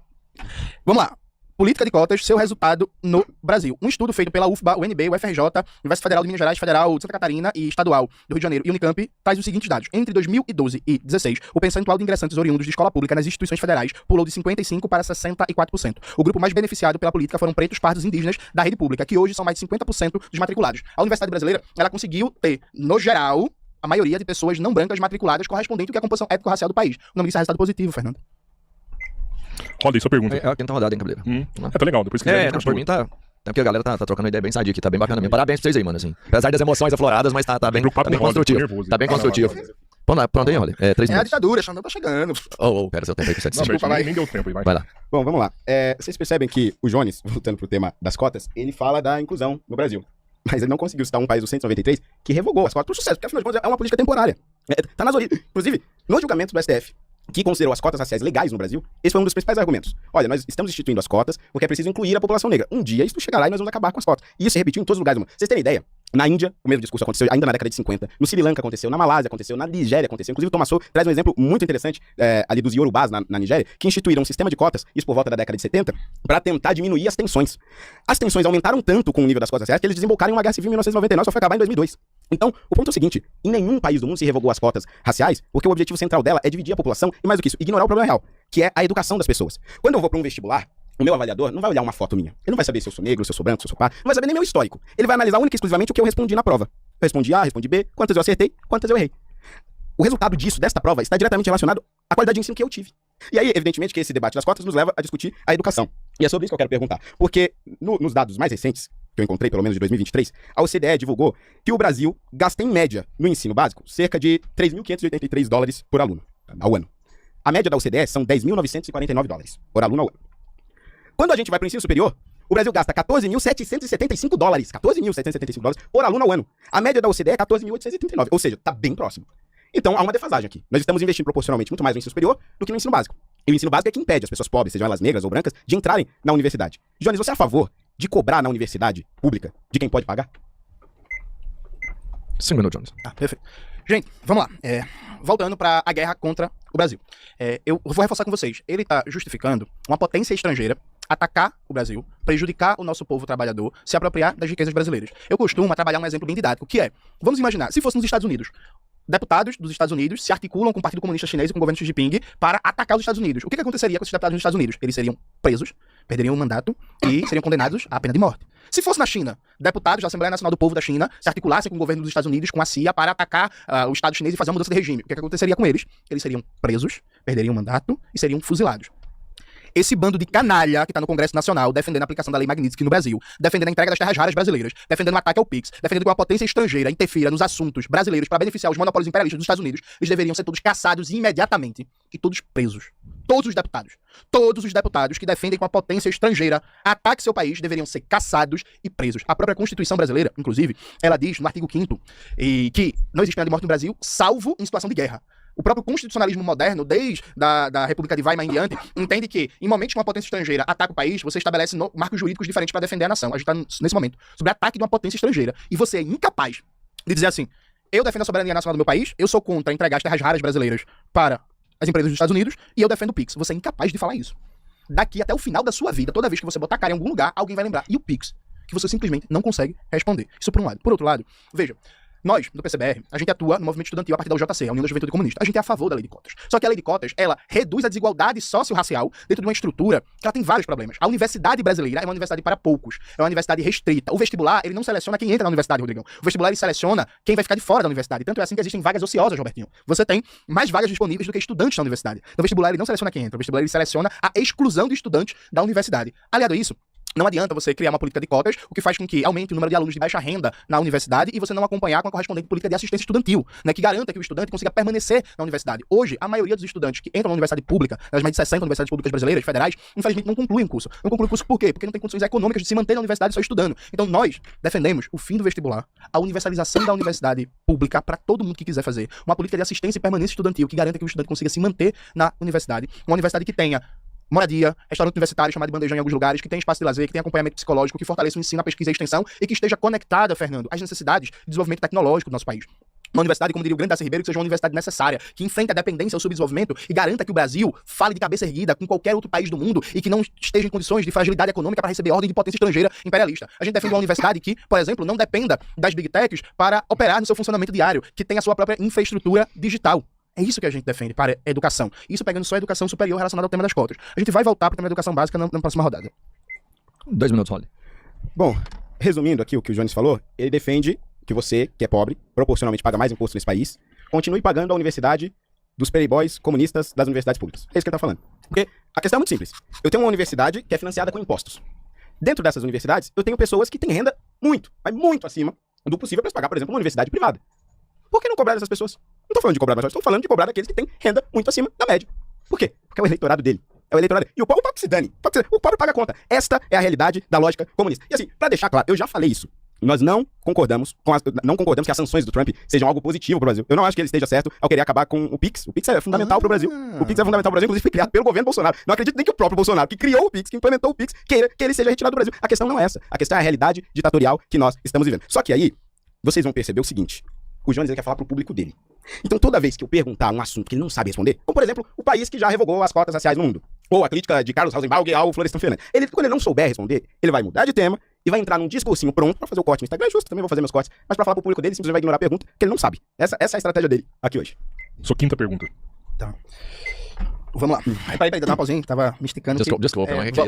vamos lá. Política de cotas, seu resultado no Brasil. Um estudo feito pela UFBA, UNB, UFRJ, Universidade Federal de Minas Gerais, Federal de Santa Catarina e Estadual do Rio de Janeiro e Unicamp traz os seguintes dados. Entre 2012 e 2016, o percentual de ingressantes oriundos de escola pública nas instituições federais pulou de 55% para 64%. O grupo mais beneficiado pela política foram pretos, pardos e indígenas da rede pública, que hoje são mais de 50% dos matriculados. A Universidade Brasileira, ela conseguiu ter, no geral, a maioria de pessoas não brancas matriculadas correspondente ao que é a composição étnico-racial do país. O nome disso é resultado positivo, Fernando. Roda aí sua pergunta. É a quinta rodada, hein, Cabeleira? Tá legal, depois que quiser, a gente Por continua. mim tá... É porque a galera tá trocando ideia bem sadia aqui, tá bem bacana mesmo. Parabéns pra vocês aí, mano, assim. Apesar das emoções afloradas, mas tá bem construtivo. Tá bem construtivo. Pronto aí, Rolly. 3 É a minutos. ditadura, Xandão tá chegando. Pera seu tempo aí, que você Não, Desculpa, Bert, vai. nem deu tempo aí, vai. Vai lá. Bom, vamos lá. Vocês percebem que o Jones, voltando pro tema das cotas, ele fala da inclusão no Brasil. Mas ele não conseguiu citar um país do 193 que revogou as cotas por sucesso, porque afinal de contas é uma política temporária. Tá nas origens. Inclusive, no julgamento do STF, que considerou as cotas raciais legais no Brasil, esse foi um dos principais argumentos. Olha, nós estamos instituindo as cotas porque é preciso incluir a população negra. Um dia isso chegará e nós vamos acabar com as cotas. E isso se repetiu em todos os lugares do mundo. Vocês terem ideia? Na Índia, o mesmo discurso aconteceu ainda na década de 50. No Sri Lanka aconteceu, na Malásia aconteceu, na Nigéria aconteceu. Inclusive, o Thomas Sowell traz um exemplo muito interessante ali dos Yorubás na Nigéria, que instituíram um sistema de cotas, isso por volta da década de 70, para tentar diminuir as tensões. As tensões aumentaram tanto com o nível das cotas raciais que eles desembocaram em uma guerra civil em 1999, só foi acabar em 2002. Então, o ponto é o seguinte, em nenhum país do mundo se revogou as cotas raciais, porque o objetivo central dela é dividir a população e, mais do que isso, ignorar o problema real, que é a educação das pessoas. Quando eu vou para um vestibular, o meu avaliador não vai olhar uma foto minha. Ele não vai saber se eu sou negro, se eu sou branco, se eu sou pardo. Não vai saber nem meu histórico. Ele vai analisar única e exclusivamente o que eu respondi na prova. Eu respondi A, respondi B, quantas eu acertei, quantas eu errei. O resultado disso, desta prova, está diretamente relacionado à qualidade de ensino que eu tive. E aí, evidentemente, que esse debate das cotas nos leva a discutir a educação. E é sobre isso que eu quero perguntar. Porque nos dados mais recentes, que eu encontrei, pelo menos de 2023, a OCDE divulgou que o Brasil gasta, em média, no ensino básico, cerca de $3.583 por aluno ao ano. A média da OCDE são $10.949 por aluno ao ano. Quando a gente vai para o ensino superior, o Brasil gasta $14.775, $14.775 por aluno ao ano. A média da OCDE é $14.839, ou seja, está bem próximo. Então, há uma defasagem aqui. Nós estamos investindo proporcionalmente muito mais no ensino superior do que no ensino básico. E o ensino básico é que impede as pessoas pobres, sejam elas negras ou brancas, de entrarem na universidade. Jones, você é a favor de cobrar na universidade pública de quem pode pagar? 5 minutos, Jones. Perfeito. Gente, vamos lá. Voltando para a guerra contra o Brasil. Eu vou reforçar com vocês. Ele está justificando uma potência estrangeira atacar o Brasil, prejudicar o nosso povo trabalhador, se apropriar das riquezas brasileiras. Eu costumo trabalhar um exemplo bem didático, que é, vamos imaginar, se fosse nos Estados Unidos, deputados dos Estados Unidos se articulam com o Partido Comunista Chinês e com o governo Xi Jinping para atacar os Estados Unidos. O que aconteceria com esses deputados nos Estados Unidos? Eles seriam presos, perderiam o mandato e seriam condenados à pena de morte. Se fosse na China, deputados da Assembleia Nacional do Povo da China se articulassem com o governo dos Estados Unidos, com a CIA, para atacar o Estado chinês e fazer uma mudança de regime. O que aconteceria com eles? Eles seriam presos, perderiam o mandato e seriam fuzilados. Esse bando de canalha que está no Congresso Nacional defendendo a aplicação da Lei Magnitsky no Brasil, defendendo a entrega das terras raras brasileiras, defendendo o ataque ao PIX, defendendo que uma potência estrangeira interfira nos assuntos brasileiros para beneficiar os monopólios imperialistas dos Estados Unidos, eles deveriam ser todos caçados imediatamente e todos presos. Todos os deputados que defendem que uma potência estrangeira ataque seu país deveriam ser caçados e presos. A própria Constituição brasileira, inclusive, ela diz no artigo 5º que não existe pena de morte no Brasil, salvo em situação de guerra. O próprio constitucionalismo moderno, desde da República de Weimar em diante, entende que, em momentos que uma potência estrangeira ataca o país, você estabelece marcos jurídicos diferentes para defender a nação. A gente está nesse momento sobre ataque de uma potência estrangeira. E você é incapaz de dizer assim, eu defendo a soberania nacional do meu país, eu sou contra entregar as terras raras brasileiras para as empresas dos Estados Unidos e eu defendo o PIX. Você é incapaz de falar isso. Daqui até o final da sua vida, toda vez que você botar a cara em algum lugar, alguém vai lembrar. E o PIX? Que você simplesmente não consegue responder. Isso por um lado. Por outro lado, veja, nós, do PCBR, a gente atua no movimento estudantil a partir da UJC, a União da Juventude Comunista. A gente é a favor da lei de cotas. Só que a lei de cotas, ela reduz a desigualdade socio-racial dentro de uma estrutura que ela tem vários problemas. A universidade brasileira é uma universidade para poucos. É uma universidade restrita. O vestibular, ele não seleciona quem entra na universidade, Rodrigão. O vestibular, ele seleciona quem vai ficar de fora da universidade. Tanto é assim que existem vagas ociosas, Robertinho. Você tem mais vagas disponíveis do que estudantes na universidade. Então, o vestibular, ele não seleciona quem entra. O vestibular, ele seleciona a exclusão de estudantes da universidade. Aliado a isso, Não adianta você criar uma política de cotas, o que faz com que aumente o número de alunos de baixa renda na universidade e você não acompanhar com a correspondente política de assistência estudantil, né, que garanta que o estudante consiga permanecer na universidade. Hoje, a maioria dos estudantes que entram na universidade pública, nas mais de 60 universidades públicas brasileiras, federais, infelizmente não concluem o curso. Não concluem o curso por quê? Porque não tem condições econômicas de se manter na universidade só estudando. Então nós defendemos o fim do vestibular, a universalização da universidade pública para todo mundo que quiser fazer, uma política de assistência e permanência estudantil que garanta que o estudante consiga se manter na universidade, uma universidade que tenha moradia, restaurante universitário chamado de bandejão em alguns lugares, que tem espaço de lazer, que tem acompanhamento psicológico, que fortaleça o ensino, a pesquisa e a extensão e que esteja conectada, Fernando, às necessidades de desenvolvimento tecnológico do nosso país. Uma universidade, como diria o grande Darcy Ribeiro, que seja uma universidade necessária, que enfrente a dependência e o subdesenvolvimento e garanta que o Brasil fale de cabeça erguida com qualquer outro país do mundo e que não esteja em condições de fragilidade econômica para receber ordem de potência estrangeira imperialista. A gente defende uma universidade que, por exemplo, não dependa das big techs para operar no seu funcionamento diário, que tenha a sua própria infraestrutura digital. É isso que a gente defende para a educação. Isso pegando só a educação superior relacionada ao tema das cotas. A gente vai voltar para o tema da educação básica na próxima rodada. 2 minutos, Rolly. Bom, resumindo aqui o que o Jones falou, ele defende que você, que é pobre, proporcionalmente paga mais imposto nesse país, continue pagando a universidade dos playboys comunistas das universidades públicas. É isso que ele tá falando. Porque a questão é muito simples. Eu tenho uma universidade que é financiada com impostos. Dentro dessas universidades, eu tenho pessoas que têm renda muito, mas muito acima do possível para se pagar, por exemplo, uma universidade privada. Por que não cobrar dessas pessoas? Não tô falando de cobrar das pessoas, estou falando de cobrar daqueles que têm renda muito acima da média. Por quê? Porque é o eleitorado dele. É o eleitorado dele. E o pobre que se dane. O pobre paga a conta. Esta é a realidade da lógica comunista. E assim, pra deixar claro, eu já falei isso. Nós não concordamos que as sanções do Trump sejam algo positivo pro Brasil. Eu não acho que ele esteja certo ao querer acabar com o Pix. O Pix é fundamental pro Brasil. O Pix é fundamental pro Brasil, inclusive foi criado pelo governo Bolsonaro. Não acredito nem que o próprio Bolsonaro, que criou o Pix, que implementou o Pix, queira que ele seja retirado do Brasil. A questão não é essa. A questão é a realidade ditatorial que nós estamos vivendo. Só que aí, vocês vão perceber o seguinte. O Jones ele quer falar pro público dele. Então toda vez que eu perguntar um assunto que ele não sabe responder, como por exemplo, o país que já revogou as cotas raciais no mundo, ou a crítica de Carlos Rosenbaum ao Florestan Fernandes, quando ele não souber responder, ele vai mudar de tema e vai entrar num discursinho pronto pra fazer o corte no Instagram. É justo, também vou fazer meus cortes, mas pra falar pro público dele, simplesmente vai ignorar a pergunta, que ele não sabe. Essa é a estratégia dele aqui hoje. Sua quinta pergunta. Tá. Vamos lá. Peraí, dá uma pausinha, tava me esticando. Desculpa, não é que eu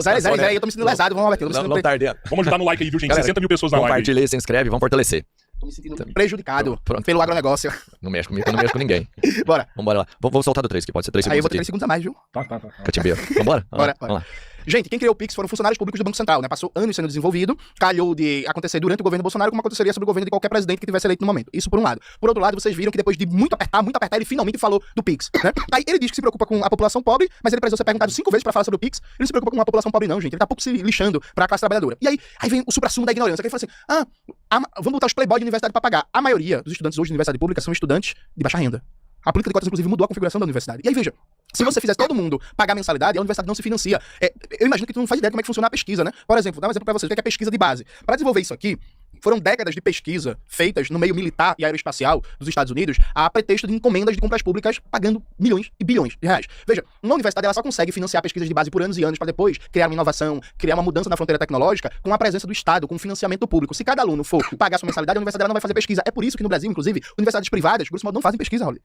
tô me sentindo lesado, vamos lá, Não tardei. Vamos ajudar no like aí, viu, gente? Galera, 60 mil pessoas na live. Compartilha, se inscreve, vamos fortalecer. Tô me sentindo prejudicado Pronto. pelo agronegócio. Não mexe comigo, eu não mexo com ninguém. Bora. Vambora lá. Vou soltar do 3, que pode ser 3 Aí eu segundos vou ter 3 aqui. segundos a mais, viu? Tá. Catimbeiro. Vambora? Bora. Vamos lá. Gente, quem criou o Pix foram funcionários públicos do Banco Central, né? Passou anos sendo desenvolvido, calhou de acontecer durante o governo Bolsonaro, como aconteceria sobre o governo de qualquer presidente que tivesse eleito no momento. Isso por um lado. Por outro lado, vocês viram que depois de muito apertar, ele finalmente falou do Pix, né? Aí ele diz que se preocupa com a população pobre, mas ele precisou ser perguntado 5 vezes pra falar sobre o Pix. Ele não se preocupa com a população pobre não, gente. Ele tá pouco se lixando pra classe trabalhadora. E aí vem o suprassumo da ignorância, que ele fala assim, vamos botar os playboys de universidade pra pagar. A maioria dos estudantes hoje de universidade pública são estudantes de baixa renda. A política de cotas, inclusive, mudou a configuração da universidade. E aí, veja, se você fizesse todo mundo pagar mensalidade, a universidade não se financia. Eu imagino que tu não faz ideia de como é que funciona a pesquisa, né? Por exemplo, vou dar um exemplo pra vocês, o que é a pesquisa de base. Para desenvolver isso aqui, foram décadas de pesquisa feitas no meio militar e aeroespacial dos Estados Unidos a pretexto de encomendas de compras públicas pagando milhões e bilhões de reais. Veja, uma universidade ela só consegue financiar pesquisas de base por anos e anos para depois criar uma inovação, criar uma mudança na fronteira tecnológica com a presença do Estado, com o financiamento público. Se cada aluno for pagar sua mensalidade, a universidade não vai fazer pesquisa. É por isso que no Brasil, inclusive, universidades privadas, grosso modo, não fazem pesquisa, Rolly.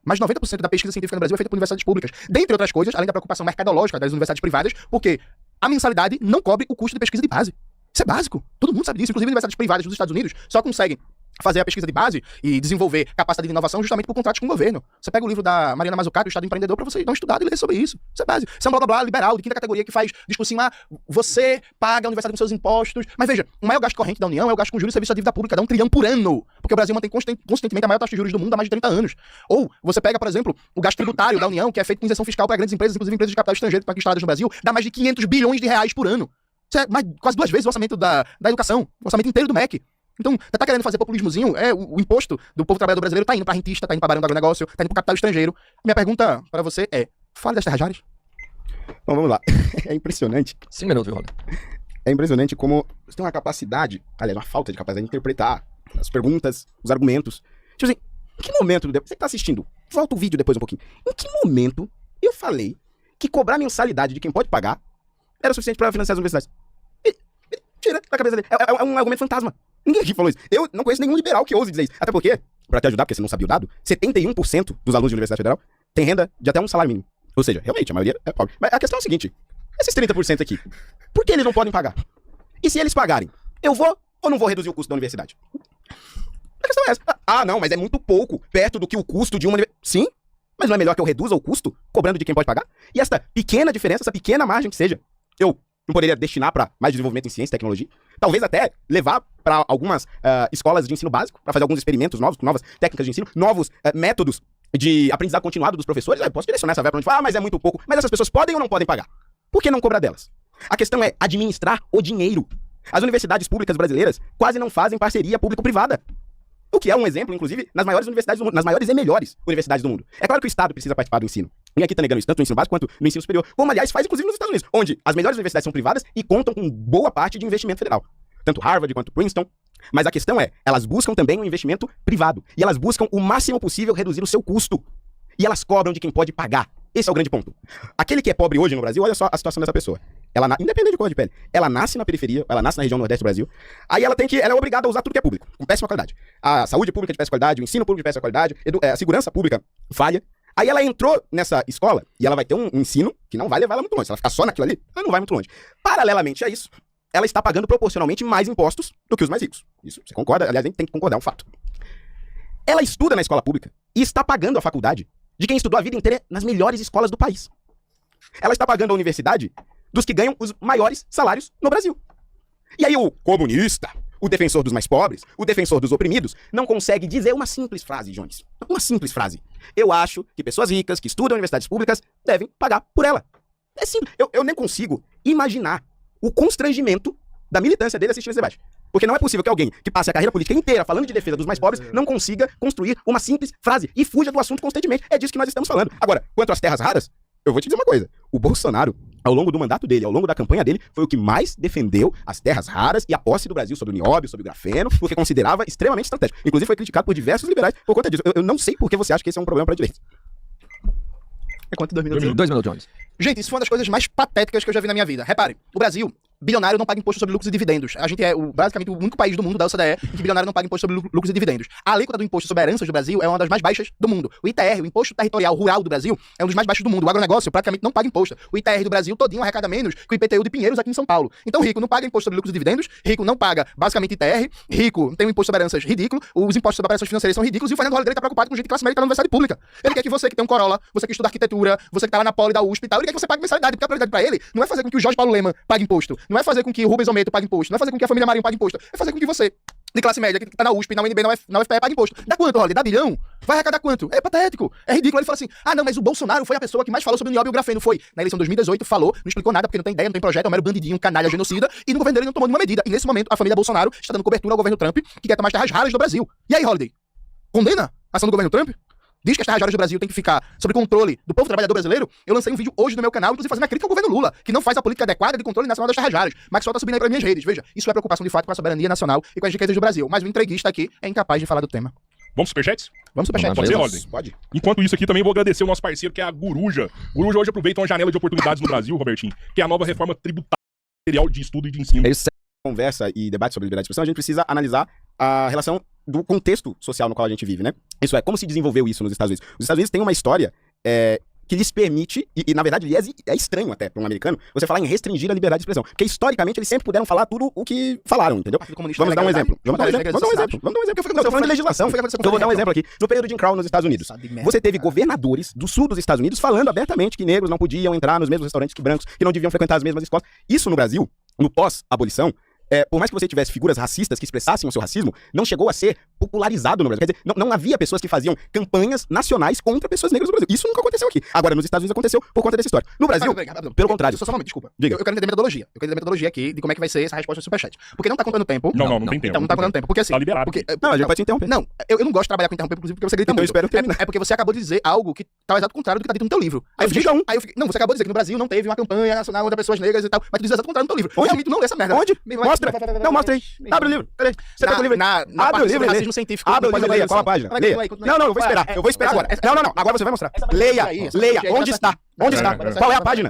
Mas 90% da pesquisa científica no Brasil é feita por universidades públicas. Dentre outras coisas, além da preocupação mercadológica das universidades privadas, porque a mensalidade não cobre o custo de pesquisa de base. Isso é básico. Todo mundo sabe disso. Inclusive, universidades privadas dos Estados Unidos só conseguem fazer a pesquisa de base e desenvolver capacidade de inovação justamente por contratos com o governo. Você pega o livro da Mariana Mazzucato, O Estado Empreendedor, pra você dar uma estudada e ler sobre isso. Isso é básico. Isso é um blá blá blá liberal, de quinta categoria, que faz discursinho você paga a universidade com seus impostos. Mas veja, o maior gasto corrente da União é o gasto com juros e serviço da dívida pública, dá 1 trilhão por ano. Porque o Brasil mantém constantemente a maior taxa de juros do mundo há mais de 30 anos. Ou você pega, por exemplo, o gasto tributário da União, que é feito com isenção fiscal para grandes empresas, inclusive empresas de capital estrangeiro que estão aqui instaladas no Brasil, dá mais de 500 bilhões de reais por ano. Isso é quase 2 vezes o orçamento da educação, o orçamento inteiro do MEC. Então, você tá querendo fazer populismozinho, o imposto do povo trabalhador brasileiro tá indo pra rentista, tá indo pra barão do agronegócio, tá indo pro capital estrangeiro. Minha pergunta pra você é, fale das terras raras. Bom, vamos lá. É impressionante. 5 minutos, viu, Rolly? É impressionante como você tem uma capacidade, aliás, uma falta de capacidade de interpretar as perguntas, os argumentos. Tipo assim, em que momento, você que tá assistindo, volta o vídeo depois um pouquinho. Em que momento eu falei que cobrar mensalidade de quem pode pagar era suficiente pra financiar as universidades? Tira da cabeça dele. É um argumento fantasma. Ninguém aqui falou isso. Eu não conheço nenhum liberal que ouse dizer isso. Até porque, pra te ajudar, porque você não sabia o dado, 71% dos alunos de Universidade Federal tem renda de até um salário mínimo. Ou seja, realmente, a maioria é pobre. Mas a questão é o seguinte, esses 30% aqui, por que eles não podem pagar? E se eles pagarem, eu vou ou não vou reduzir o custo da universidade? A questão é essa. Não, mas é muito pouco, perto do que o custo de uma universidade. Sim, mas não é melhor que eu reduza o custo, cobrando de quem pode pagar? E essa pequena diferença, essa pequena margem que seja, eu não poderia destinar para mais desenvolvimento em ciência e tecnologia? Talvez até levar para algumas escolas de ensino básico, para fazer alguns experimentos novos, com novas técnicas de ensino, novos métodos de aprendizado continuado dos professores. Eu posso direcionar essa verba para onde falar, mas é muito pouco. Mas essas pessoas podem ou não podem pagar? Por que não cobrar delas? A questão é administrar o dinheiro. As universidades públicas brasileiras quase não fazem parceria público-privada. O que é um exemplo, inclusive, nas maiores universidades do mundo, nas maiores e melhores universidades do mundo. É claro que o Estado precisa participar do ensino. E aqui tá negando isso tanto no ensino básico quanto no ensino superior. Como, aliás, faz inclusive nos Estados Unidos, onde as melhores universidades são privadas e contam com boa parte de investimento federal. Tanto Harvard quanto Princeton. Mas a questão é, elas buscam também um investimento privado. E elas buscam o máximo possível reduzir o seu custo. E elas cobram de quem pode pagar. Esse é o grande ponto. Aquele que é pobre hoje no Brasil, olha só a situação dessa pessoa. Ela, independente de cor de pele, ela nasce na periferia, ela nasce na região nordeste do Brasil, aí ela é obrigada a usar tudo que é público, com péssima qualidade. A saúde pública de péssima qualidade, o ensino público de péssima qualidade, a segurança pública falha. Aí ela entrou nessa escola e ela vai ter um ensino que não vai levar ela muito longe. Se ela ficar só naquilo ali, ela não vai muito longe. Paralelamente a isso, ela está pagando proporcionalmente mais impostos do que os mais ricos. Isso, você concorda? Aliás, a gente tem que concordar, é um fato. Ela estuda na escola pública e está pagando a faculdade de quem estudou a vida inteira nas melhores escolas do país. Ela está pagando a universidade dos que ganham os maiores salários no Brasil. E aí o comunista, o defensor dos mais pobres, o defensor dos oprimidos, não consegue dizer uma simples frase, Jones. Uma simples frase. Eu acho que pessoas ricas que estudam em universidades públicas devem pagar por ela. É simples. Eu nem consigo imaginar o constrangimento da militância dele assistindo esse debate. Porque não é possível que alguém que passe a carreira política inteira falando de defesa dos mais pobres não consiga construir uma simples frase e fuja do assunto constantemente. É disso que nós estamos falando. Agora, quanto às terras raras, eu vou te dizer uma coisa. O Bolsonaro, ao longo do mandato dele, ao longo da campanha dele, foi o que mais defendeu as terras raras e a posse do Brasil sobre o nióbio, sobre o grafeno, porque considerava extremamente estratégico. Inclusive foi criticado por diversos liberais por conta disso. Eu não sei por que você acha que esse é um problema para a direita. É quanto? 2 minutos? 2 minutos, Jones. Gente, isso foi uma das coisas mais patéticas que eu já vi na minha vida. Reparem, o Brasil, bilionário não paga imposto sobre lucros e dividendos. A gente é basicamente o único país do mundo da OCDE em que bilionário não paga imposto sobre lucros e dividendos. A alíquota do imposto sobre heranças do Brasil é uma das mais baixas do mundo. O ITR, o Imposto Territorial Rural do Brasil, é um dos mais baixos do mundo. O agronegócio praticamente não paga imposto. O ITR do Brasil todinho arrecada menos que o IPTU de Pinheiros aqui em São Paulo. Então rico não paga imposto sobre lucros e dividendos, rico não paga basicamente ITR, rico tem um imposto sobre heranças ridículo, os impostos sobre operações financeiras são ridículos e o Fernando Holliday tá preocupado com gente de classe média que tá na universidade pública. Ele quer que você que tem um Corolla, você que estuda arquitetura, você que tá lá na Poli da USP e tal, ele quer que você pague mensalidade, porque a prioridade pra ele não é fazer com que o Jorge Paulo Lema pague imposto, não é fazer com que o Rubens Ometo pague imposto, não é fazer com que a família Marinho pague imposto, é fazer com que você, de classe média, que tá na USP, na UNB, na UFPE, pague imposto. Dá quanto, Holliday? Dá bilhão? Vai arrecadar quanto? É patético, é ridículo. Ele fala assim, não, mas o Bolsonaro foi a pessoa que mais falou sobre o nióbio e o grafeno. Foi na eleição de 2018, falou, não explicou nada, porque não tem ideia, não tem projeto, é um mero bandidinho, um canalha, genocida, e no governo dele não tomou nenhuma medida. E nesse momento, a família Bolsonaro está dando cobertura ao governo Trump, que quer tomar as terras raras do Brasil. E aí, Holliday? Condena a ação do governo Trump? Diz que as terras raras do Brasil tem que ficar sob controle do povo trabalhador brasileiro. Eu lancei um vídeo hoje no meu canal, inclusive fazendo uma crítica ao governo Lula, que não faz a política adequada de controle nacional das terras raras, mas que só tá subindo aí para minhas redes. Veja, isso é preocupação de fato com a soberania nacional e com as riquezas do Brasil. Mas o entreguista aqui é incapaz de falar do tema. Vamos superchats? Vamos superchat. Pode ser, Holliday? Pode. Enquanto isso aqui, também vou agradecer o nosso parceiro, que é a Guruja. Guruja hoje aproveita uma janela de oportunidades no Brasil, Robertinho, que é a nova reforma tributária de estudo e de ensino. É isso. Conversa e debate sobre liberdade de expressão, a gente precisa analisar a relação do contexto social no qual a gente vive, né? Isso é, como se desenvolveu isso nos Estados Unidos. Os Estados Unidos têm uma história que lhes permite, e na verdade é estranho até para um americano, você falar em restringir a liberdade de expressão. Porque historicamente eles sempre puderam falar tudo o que falaram, entendeu? Vamos dar um exemplo. Vamos dar um exemplo. Eu tô falando de legislação. Eu vou dar um exemplo aqui. No período de Jim Crow nos Estados Unidos, você teve governadores do sul dos Estados Unidos falando abertamente que negros não podiam entrar nos mesmos restaurantes que brancos, que não deviam frequentar as mesmas escolas. Isso no Brasil, no pós-abolição, por mais que você tivesse figuras racistas que expressassem o seu racismo, não chegou a ser popularizado no Brasil. Quer dizer, não havia pessoas que faziam campanhas nacionais contra pessoas negras no Brasil. Isso nunca aconteceu aqui. Agora, nos Estados Unidos aconteceu por conta dessa história. No Brasil, pelo contrário. Só um momento, desculpa. Diga. Eu quero entender metodologia. Eu quero entender metodologia aqui de como é que vai ser essa resposta no superchat. Porque não tá contando tempo. Não tem tempo. Então não tá contando tempo. Porque assim. Tá liberado. Porque, Não, a gente pode te interromper. Não, eu não gosto de trabalhar com interromper, inclusive, porque você grita Então eu muito. espero terminar. É porque você acabou de dizer algo que tá ao exato contrário do que tá dito no teu livro. Aí eu fiquei, não, você acabou de dizer que no Brasil não teve uma campanha nacional contra pessoas negras e tal, mas tu diz o exato contrário no teu livro. Onde? Realmente não lê essa merda. Onde? Mostra. Não, mostra aí. Abre o livro. Peraí. Você pega o livro aí. Abre o livro e racismo científico. Abre o livro e leia. Qual a página? Leia. Não, eu vou esperar. Eu vou esperar agora. Não. Agora você vai mostrar. Leia. Onde está? Onde está? Qual é a página?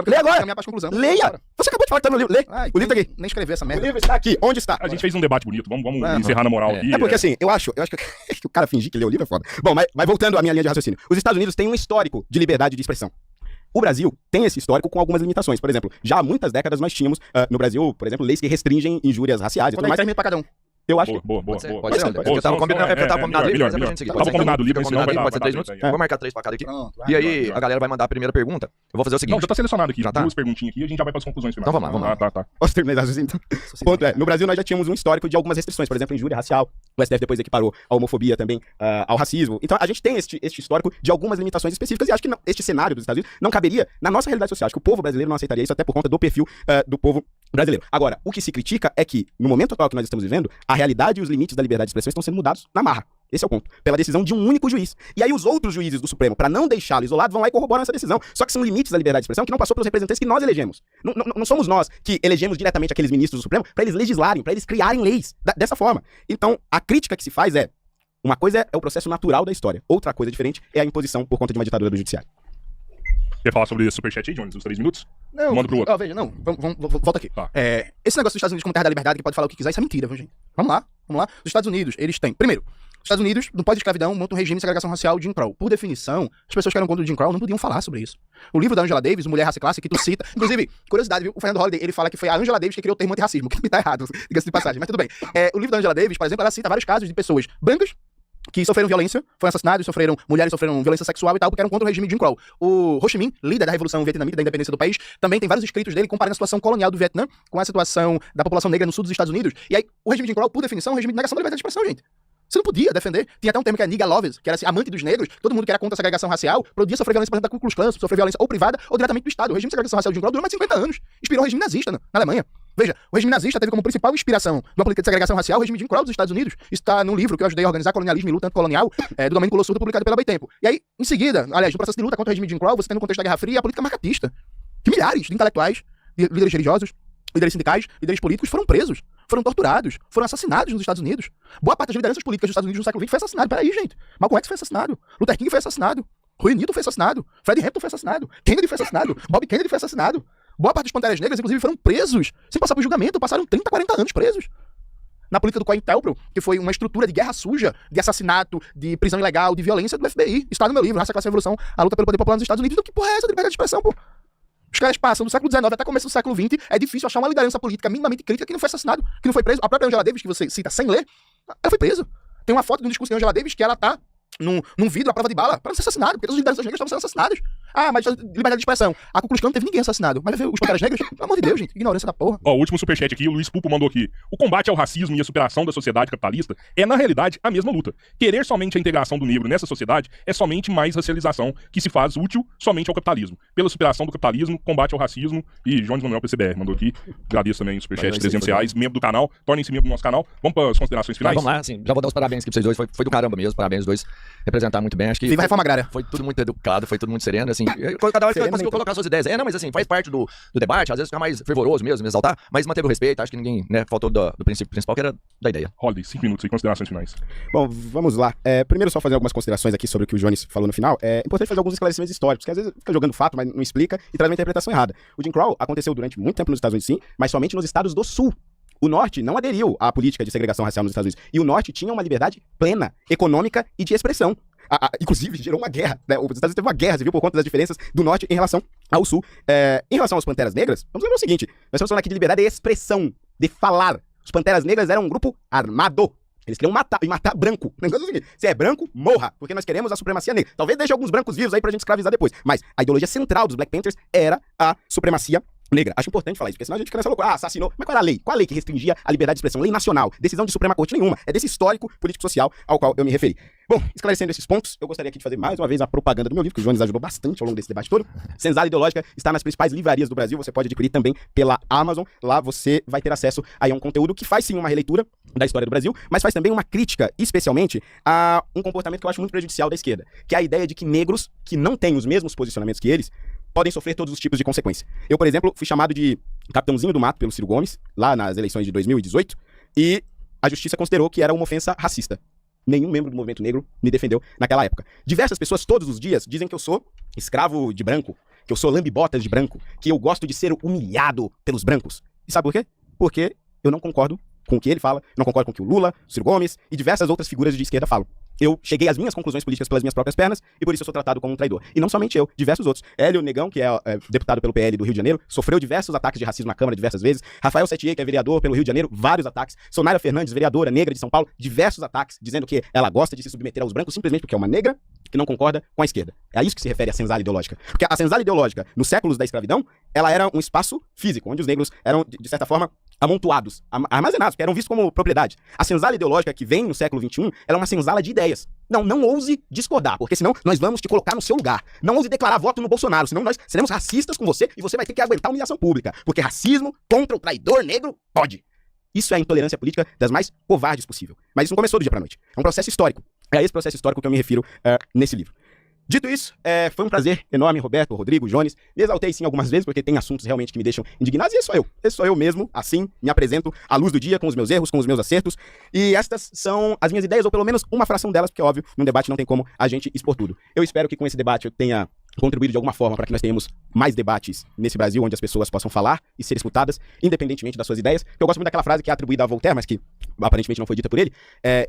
Lê agora. Leia. Você acabou de falar que tá no livro. Lê. O livro tá aqui. Nem escrever essa O merda. livro está aqui. Onde está? A gente fez um debate bonito. Vamos encerrar na moral aqui. É porque assim, eu acho que o cara fingir que leu o livro é foda. Bom, mas voltando à minha linha de raciocínio. Os Estados Unidos têm um histórico de liberdade de expressão. O Brasil tem esse histórico com algumas limitações. Por exemplo, já há muitas décadas nós tínhamos, no Brasil, por exemplo, leis que restringem injúrias raciais e tudo mais. 3 minutos pra cada um. Eu acho que... Boa. Pode ser, boa. pode ser. Pode ser, É que eu tava combinado, livre, melhor. mas é pra gente seguir. Tava combinado livre, mas senão vai dar pode ser 3 minutos. treta aí. Vou marcar 3 pra cada aqui. Pronto, E aí, melhor. a galera vai mandar a primeira pergunta. Eu vou fazer o seguinte. Não, já tá selecionado aqui. Já tá? 2 perguntinhas aqui e a gente já vai para as conclusões finais. Então vamos lá. Tá. Posso terminar assim, então? O ponto é, no Brasil nós já tínhamos um histórico de algumas restrições, por exemplo, injúria racial. O STF depois equiparou a homofobia também ao racismo. Então a gente tem este histórico de algumas limitações específicas e acho que este cenário dos Estados Unidos não caberia na nossa realidade social. Acho que o povo brasileiro não aceitaria isso até por conta do perfil do povo brasileiro. Agora, o que se critica é que, no momento atual que nós estamos vivendo, a realidade e os limites da liberdade de expressão estão sendo mudados na marra. Esse é o ponto. Pela decisão de um único juiz. E aí os outros juízes do Supremo, para não deixá-lo isolado, vão lá e corroboram essa decisão. Só que são limites da liberdade de expressão que não passou pelos representantes que nós elegemos. Não somos nós que elegemos diretamente aqueles ministros do Supremo para eles legislarem, para eles criarem leis dessa forma. Então, a crítica que se faz é, uma coisa é o processo natural da história. Outra coisa diferente é a imposição por conta de uma ditadura do judiciário. Quer falar sobre esse superchat aí, Jones? Os 3 minutos? Não, Manda pro outro. Veja, não, volta aqui. Tá. Esse negócio dos Estados Unidos como terra da liberdade, que pode falar o que quiser, isso é mentira, viu, gente? Vamos lá. Os Estados Unidos, eles têm... Primeiro, os Estados Unidos, no pós-escravidão, montam um regime de segregação racial Jim Crow. Por definição, as pessoas que eram contra o Jim Crow não podiam falar sobre isso. O livro da Angela Davis, Mulher, Raça e Classe, que tu cita... Inclusive, curiosidade, viu? O Fernando Holliday, ele fala que foi a Angela Davis que criou o termo antirracismo, que tá errado, diga-se de passagem, mas tudo bem. O livro da Angela Davis, por exemplo, ela cita vários casos de pessoas brancas que sofreram violência, foram assassinados, mulheres sofreram violência sexual e tal, porque eram contra o regime de Jim Crow. O Ho Chi Minh, líder da Revolução Vietnamita, da independência do país, também tem vários escritos dele comparando a situação colonial do Vietnã com a situação da população negra no sul dos Estados Unidos. E aí, o regime de Jim Crow, por definição, é um regime de negação da liberdade de expressão, gente. Você não podia defender. Tinha até um termo que é nigga lovers, que era assim, amante dos negros. Todo mundo que era contra a segregação racial podia sofrer violência, por exemplo, da Ku Klux Klan, sofrer violência ou privada ou diretamente do Estado. O regime de segregação racial de Jim Crow durou mais de 50 anos. Inspirou o regime nazista na Alemanha. Veja, o regime nazista teve como principal inspiração de uma política de segregação racial o regime de Jim Crow dos Estados Unidos. Isso está num livro que eu ajudei a organizar, Colonialismo e Luta Anticolonial, do Domênico Lossurdo, publicado pela Boitempo. E aí, em seguida, aliás, no processo de luta contra o regime de Jim Crow, você tem no contexto da Guerra Fria a política marxista, que milhares de intelectuais, de líderes religiosos, líderes sindicais, líderes políticos foram presos, foram torturados, foram assassinados nos Estados Unidos. Boa parte das lideranças políticas dos Estados Unidos no século XX foi assassinado. Peraí, gente. Malcolm X foi assassinado. Luther King foi assassinado. Roy Newton foi assassinado. Fred Hampton foi assassinado. Kennedy foi assassinado. Bob Kennedy foi assassinado. Boa parte dos Panteras Negras, inclusive, foram presos sem passar por julgamento. Passaram 30, 40 anos presos. Na política do COINTELPRO, que foi uma estrutura de guerra suja, de assassinato, de prisão ilegal, de violência do FBI. Está no meu livro, Raça, Classe e Revolução, a luta pelo poder popular nos Estados Unidos. Então, que porra é essa de liberdade de expressão, pô? Os caras passam do século XIX até começo do século XX, é difícil achar uma liderança política minimamente crítica que não foi assassinado, que não foi preso. A própria Angela Davis, que você cita sem ler, ela foi presa. Tem uma foto de um discurso de Angela Davis que ela tá num vidro à prova de bala para não ser assassinado, porque todas as lideranças negras estavam sendo assassinadas. Ah, mas liberdade de expressão. A Ku Klux Klan não teve ninguém assassinado. Mas os Panteras Negras, pelo amor de Deus, gente, ignorância da porra. Ó, o último superchat aqui, o Luiz Pupo mandou aqui. O combate ao racismo e a superação da sociedade capitalista é, na realidade, a mesma luta. Querer somente a integração do negro nessa sociedade é somente mais racialização que se faz útil somente ao capitalismo. Pela superação do capitalismo, combate ao racismo. E Jones Manuel PCBR mandou aqui. Agradeço também o superchat de R$300, membro do canal. Tornem-se membro do nosso canal. Vamos para as considerações finais? Vamos lá, assim, já vou dar os parabéns aqui pra vocês dois. Foi do caramba mesmo, parabéns os dois. Representaram muito bem, acho que... Viva a reforma agrária. Foi tudo muito educado, foi tudo muito sereno, assim. Cada hora que conseguiu colocar suas ideias. Não, mas assim, faz parte do debate, às vezes fica mais fervoroso mesmo, me exaltar, mas manteve o respeito, acho que ninguém, né, faltou do princípio principal, que era da ideia. Holiday, 5 minutos e considerações finais. Bom, vamos lá. Primeiro, só fazer algumas considerações aqui sobre o que o Jones falou no final. É importante fazer alguns esclarecimentos históricos, porque às vezes fica jogando fato, mas não explica e traz uma interpretação errada. O Jim Crow aconteceu durante muito tempo nos Estados Unidos, sim, mas somente nos estados do Sul. O Norte não aderiu à política de segregação racial nos Estados Unidos. E o Norte tinha uma liberdade plena, econômica e de expressão. Inclusive, gerou uma guerra, né? Os Estados Unidos teve uma guerra, civil por conta das diferenças do Norte em relação ao Sul. Em relação aos Panteras Negras, vamos lembrar o seguinte: nós estamos falando aqui de liberdade de expressão, de falar. Os Panteras Negras eram um grupo armado. Eles queriam matar, e matar branco. O negócio é o seguinte: se é branco, morra, porque nós queremos a supremacia negra. Talvez deixe alguns brancos vivos aí pra gente escravizar depois. Mas a ideologia central dos Black Panthers era a supremacia negra. Acho importante falar isso, porque senão a gente fica nessa loucura. Assassinou. Mas qual era a lei? Qual a lei que restringia a liberdade de expressão? Lei nacional. Decisão de Suprema Corte nenhuma. É desse histórico político-social ao qual eu me referi. Bom, esclarecendo esses pontos, eu gostaria aqui de fazer mais uma vez a propaganda do meu livro, que o Jones ajudou bastante ao longo desse debate todo. Senzala Ideológica está nas principais livrarias do Brasil. Você pode adquirir também pela Amazon. Lá você vai ter acesso a um conteúdo que faz sim uma releitura da história do Brasil, mas faz também uma crítica, especialmente, a um comportamento que eu acho muito prejudicial da esquerda, que é a ideia de que negros que não têm os mesmos posicionamentos que eles podem sofrer todos os tipos de consequência. Eu, por exemplo, fui chamado de Capitãozinho do Mato pelo Ciro Gomes, lá nas eleições de 2018, e a justiça considerou que era uma ofensa racista. Nenhum membro do movimento negro me defendeu naquela época. Diversas pessoas, todos os dias, dizem que eu sou escravo de branco, que eu sou lambe-botas de branco, que eu gosto de ser humilhado pelos brancos. E sabe por quê? Porque eu não concordo com o que ele fala, não concordo com o que o Lula, o Ciro Gomes e diversas outras figuras de esquerda falam. Eu cheguei às minhas conclusões políticas pelas minhas próprias pernas e por isso eu sou tratado como um traidor. E não somente eu, diversos outros. Hélio Negão, que é deputado pelo PL do Rio de Janeiro, sofreu diversos ataques de racismo na Câmara diversas vezes. Rafael Setier, que é vereador pelo Rio de Janeiro, vários ataques. Sonaira Fernandes, vereadora negra de São Paulo, diversos ataques, dizendo que ela gosta de se submeter aos brancos simplesmente porque é uma negra que não concorda com a esquerda. É a isso que se refere a senzala ideológica. Porque a senzala ideológica, nos séculos da escravidão, ela era um espaço físico, onde os negros eram, de certa forma, amontoados, armazenados, que eram vistos como propriedade. A senzala ideológica que vem no século XXI, ela é uma senzala de ideias. Não ouse discordar, porque senão nós vamos te colocar no seu lugar. Não ouse declarar voto no Bolsonaro, senão nós seremos racistas com você e você vai ter que aguentar humilhação pública. Porque racismo contra o traidor negro pode. Isso é a intolerância política das mais covardes possível. Mas isso não começou do dia pra noite. É um processo histórico. É a esse processo histórico que eu me refiro nesse livro. Dito isso, foi um prazer enorme, Roberto, Rodrigo, Jones. Me exaltei sim algumas vezes, porque tem assuntos realmente que me deixam indignados, e esse sou eu. Esse sou eu mesmo, assim, me apresento à luz do dia, com os meus erros, com os meus acertos. E estas são as minhas ideias, ou pelo menos uma fração delas, porque, óbvio, num debate não tem como a gente expor tudo. Eu espero que com esse debate eu tenha contribuído de alguma forma para que nós tenhamos mais debates nesse Brasil, onde as pessoas possam falar e ser escutadas, independentemente das suas ideias. Eu gosto muito daquela frase que é atribuída a Voltaire, mas que aparentemente não foi dita por ele.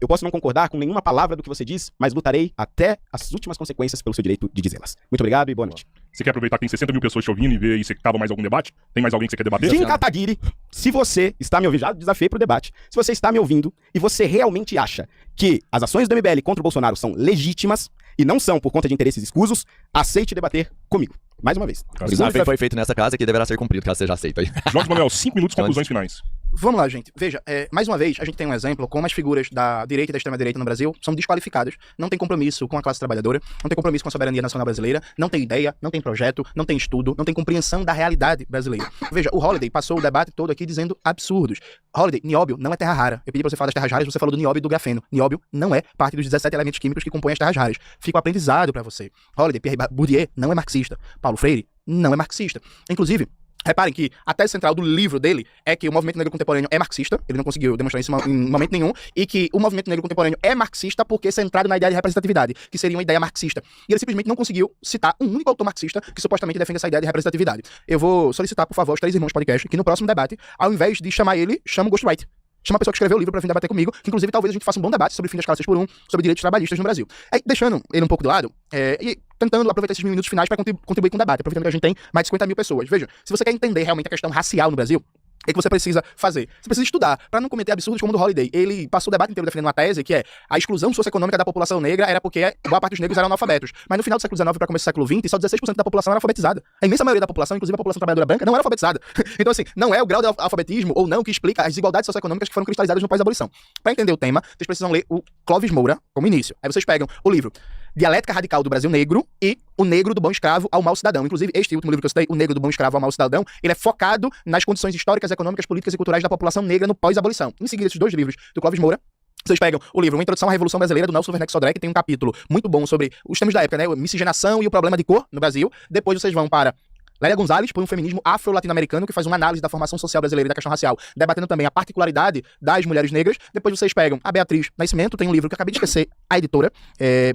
Eu posso não concordar com nenhuma palavra do que você diz, mas lutarei até as últimas consequências pelo seu direito de dizê-las. Muito obrigado e boa noite. Você quer aproveitar que tem 60 mil pessoas te ouvindo e ver aí se acaba mais algum debate? Tem mais alguém que você quer debater? Kim Kataguiri, se você está me ouvindo, já desafiei pro debate, se você está me ouvindo e você realmente acha que as ações do MBL contra o Bolsonaro são legítimas e não são por conta de interesses escusos, aceite debater comigo. Mais uma vez. O desafio foi feito nessa casa que deverá ser cumprido, caso seja aceito aí. Jones Manuel, 5 minutos, conclusões finais. Vamos lá, gente. Veja, mais uma vez, a gente tem um exemplo como as figuras da direita e da extrema-direita no Brasil são desqualificadas. Não tem compromisso com a classe trabalhadora, não tem compromisso com a soberania nacional brasileira, não tem ideia, não tem projeto, não tem estudo, não tem compreensão da realidade brasileira. Veja, o Holliday passou o debate todo aqui dizendo absurdos. Holliday, nióbio não é terra rara. Eu pedi pra você falar das terras raras, você falou do nióbio e do grafeno. Nióbio não é parte dos 17 elementos químicos que compõem as terras raras. Fica o aprendizado pra você. Holliday, Pierre Bourdieu não é marxista. Paulo Freire não é marxista. Inclusive, reparem que a tese central do livro dele é que o movimento negro contemporâneo é marxista, ele não conseguiu demonstrar isso em momento nenhum, e que o movimento negro contemporâneo é marxista porque é centrado na ideia de representatividade, que seria uma ideia marxista. E ele simplesmente não conseguiu citar um único autor marxista que supostamente defende essa ideia de representatividade. Eu vou solicitar, por favor, aos Três Irmãos Podcast, que no próximo debate, ao invés de chamar ele, chama o Ghostwriter. Chama a pessoa que escreveu o livro pra vir debater comigo, que inclusive talvez a gente faça um bom debate sobre o fim das classes por um, sobre direitos trabalhistas no Brasil. Aí, deixando ele um pouco de lado, e tentando aproveitar esses minutos finais para contribuir com o debate, aproveitando que a gente tem mais de 50 mil pessoas. Veja, se você quer entender realmente a questão racial no Brasil, o que você precisa fazer? Você precisa estudar, para não cometer absurdos como o do Holliday. Ele passou o debate inteiro defendendo uma tese que é a exclusão socioeconômica da população negra era porque boa parte dos negros eram analfabetos. Mas no final do século XIX para começo do século XX, só 16% da população era alfabetizada. A imensa maioria da população, inclusive a população trabalhadora branca, não era alfabetizada. Então assim, não é o grau de alfabetismo ou não que explica as desigualdades socioeconômicas que foram cristalizadas no pós-abolição. Para entender o tema, vocês precisam ler o Clóvis Moura como início. Aí vocês pegam o livro Dialética Radical do Brasil Negro e O Negro do Bom Escravo ao Mau Cidadão. Inclusive, este último livro que eu citei, O Negro do Bom Escravo ao Mau Cidadão, ele é focado nas condições históricas, econômicas, políticas e culturais da população negra no pós-abolição. Em seguida, esses dois livros do Clóvis Moura, vocês pegam o livro Uma Introdução à Revolução Brasileira, do Nelson Werneck Sodré, que tem um capítulo muito bom sobre os temas da época, né? Miscigenação e o problema de cor no Brasil. Depois vocês vão para Lélia Gonzalez, por um feminismo afro-latino-americano, que faz uma análise da formação social brasileira e da questão racial, debatendo também a particularidade das mulheres negras. Depois vocês pegam a Beatriz Nascimento, tem um livro que eu acabei de esquecer, a editora,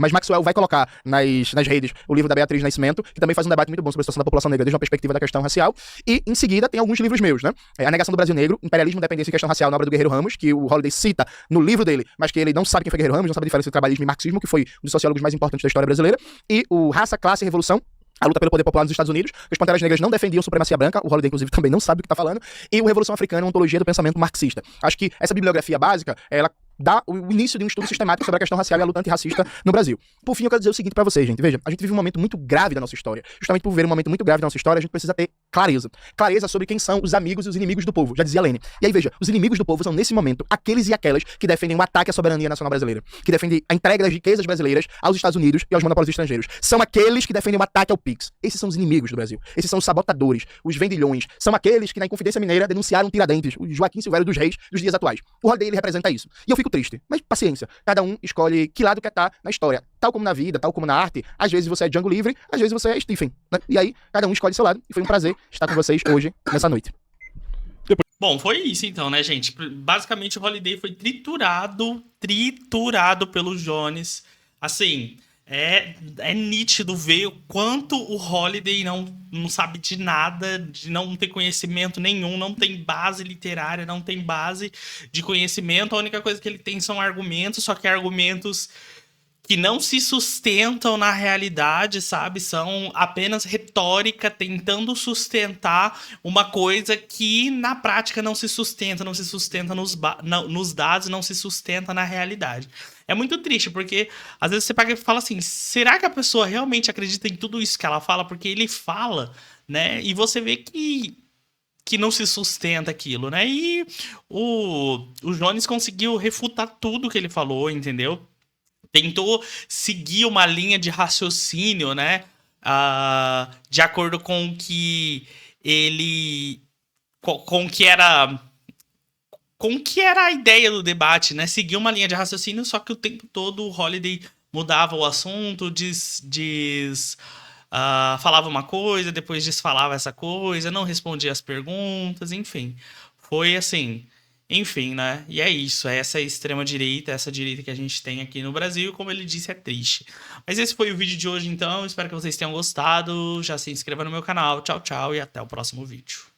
mas Maxwell vai colocar nas redes o livro da Beatriz Nascimento, que também faz um debate muito bom sobre a situação da população negra desde uma perspectiva da questão racial. E, em seguida, tem alguns livros meus, né? A Negação do Brasil Negro, Imperialismo, Dependência e Questão Racial, na obra do Guerreiro Ramos, que o Holliday cita no livro dele, mas que ele não sabe quem foi Guerreiro Ramos, não sabe a diferença entre trabalhismo e marxismo, que foi um dos sociólogos mais importantes da história brasileira. E o Raça, Classe e Revolução, a luta pelo poder popular nos Estados Unidos, que as Panteras Negras não defendiam supremacia branca, o Holliday, inclusive, também não sabe o que está falando, e o Revolução Africana, uma ontologia do pensamento marxista. Acho que essa bibliografia básica, ela dá o início de um estudo sistemático sobre a questão racial e a luta antirracista no Brasil. Por fim, eu quero dizer o seguinte pra vocês, gente. Veja, a gente vive um momento muito grave da nossa história. Justamente por viver um momento muito grave da nossa história, a gente precisa ter clareza. Clareza sobre quem são os amigos e os inimigos do povo, já dizia Lênin. E aí, veja, os inimigos do povo são, nesse momento, aqueles e aquelas que defendem o ataque à soberania nacional brasileira, que defendem a entrega das riquezas brasileiras aos Estados Unidos e aos monopólios estrangeiros. São aqueles que defendem o ataque ao PIX. Esses são os inimigos do Brasil. Esses são os sabotadores, os vendilhões. São aqueles que, na Inconfidência Mineira, denunciaram Tiradentes, o Joaquim Silvério dos Reis dos dias atuais. O Holliday, ele representa isso. E eu fico triste. Mas paciência. Cada um escolhe que lado quer estar na história. Tal como na vida, tal como na arte. Às vezes você é Django Livre, às vezes você é Stephen, né? E aí, cada um escolhe seu lado. E foi um prazer estar com vocês hoje, nessa noite. Bom, foi isso então, né, gente? Basicamente, o Holliday foi triturado pelo Jones. Assim, É nítido ver o quanto o Holiday não sabe de nada, de não ter conhecimento nenhum, não tem base literária, não tem base de conhecimento. A única coisa que ele tem são argumentos, só que argumentos que não se sustentam na realidade, sabe? São apenas retórica tentando sustentar uma coisa que na prática não se sustenta nos dados, não se sustenta na realidade. É muito triste, porque às vezes você pega e fala assim, será que a pessoa realmente acredita em tudo isso que ela fala? Porque ele fala, né? E você vê que não se sustenta aquilo, né? E o Jones conseguiu refutar tudo que ele falou, entendeu? Tentou seguir uma linha de raciocínio, né? De acordo com o que ele... Com o que era... Com o que era a ideia do debate, né? Seguir uma linha de raciocínio, só que o tempo todo o Holiday mudava o assunto, falava uma coisa, depois desfalava essa coisa, não respondia as perguntas, enfim. Foi assim... Enfim, né? E é isso. É essa extrema-direita, essa direita que a gente tem aqui no Brasil. Como ele disse, é triste. Mas esse foi o vídeo de hoje, então. Espero que vocês tenham gostado. Já se inscreva no meu canal. Tchau, tchau e até o próximo vídeo.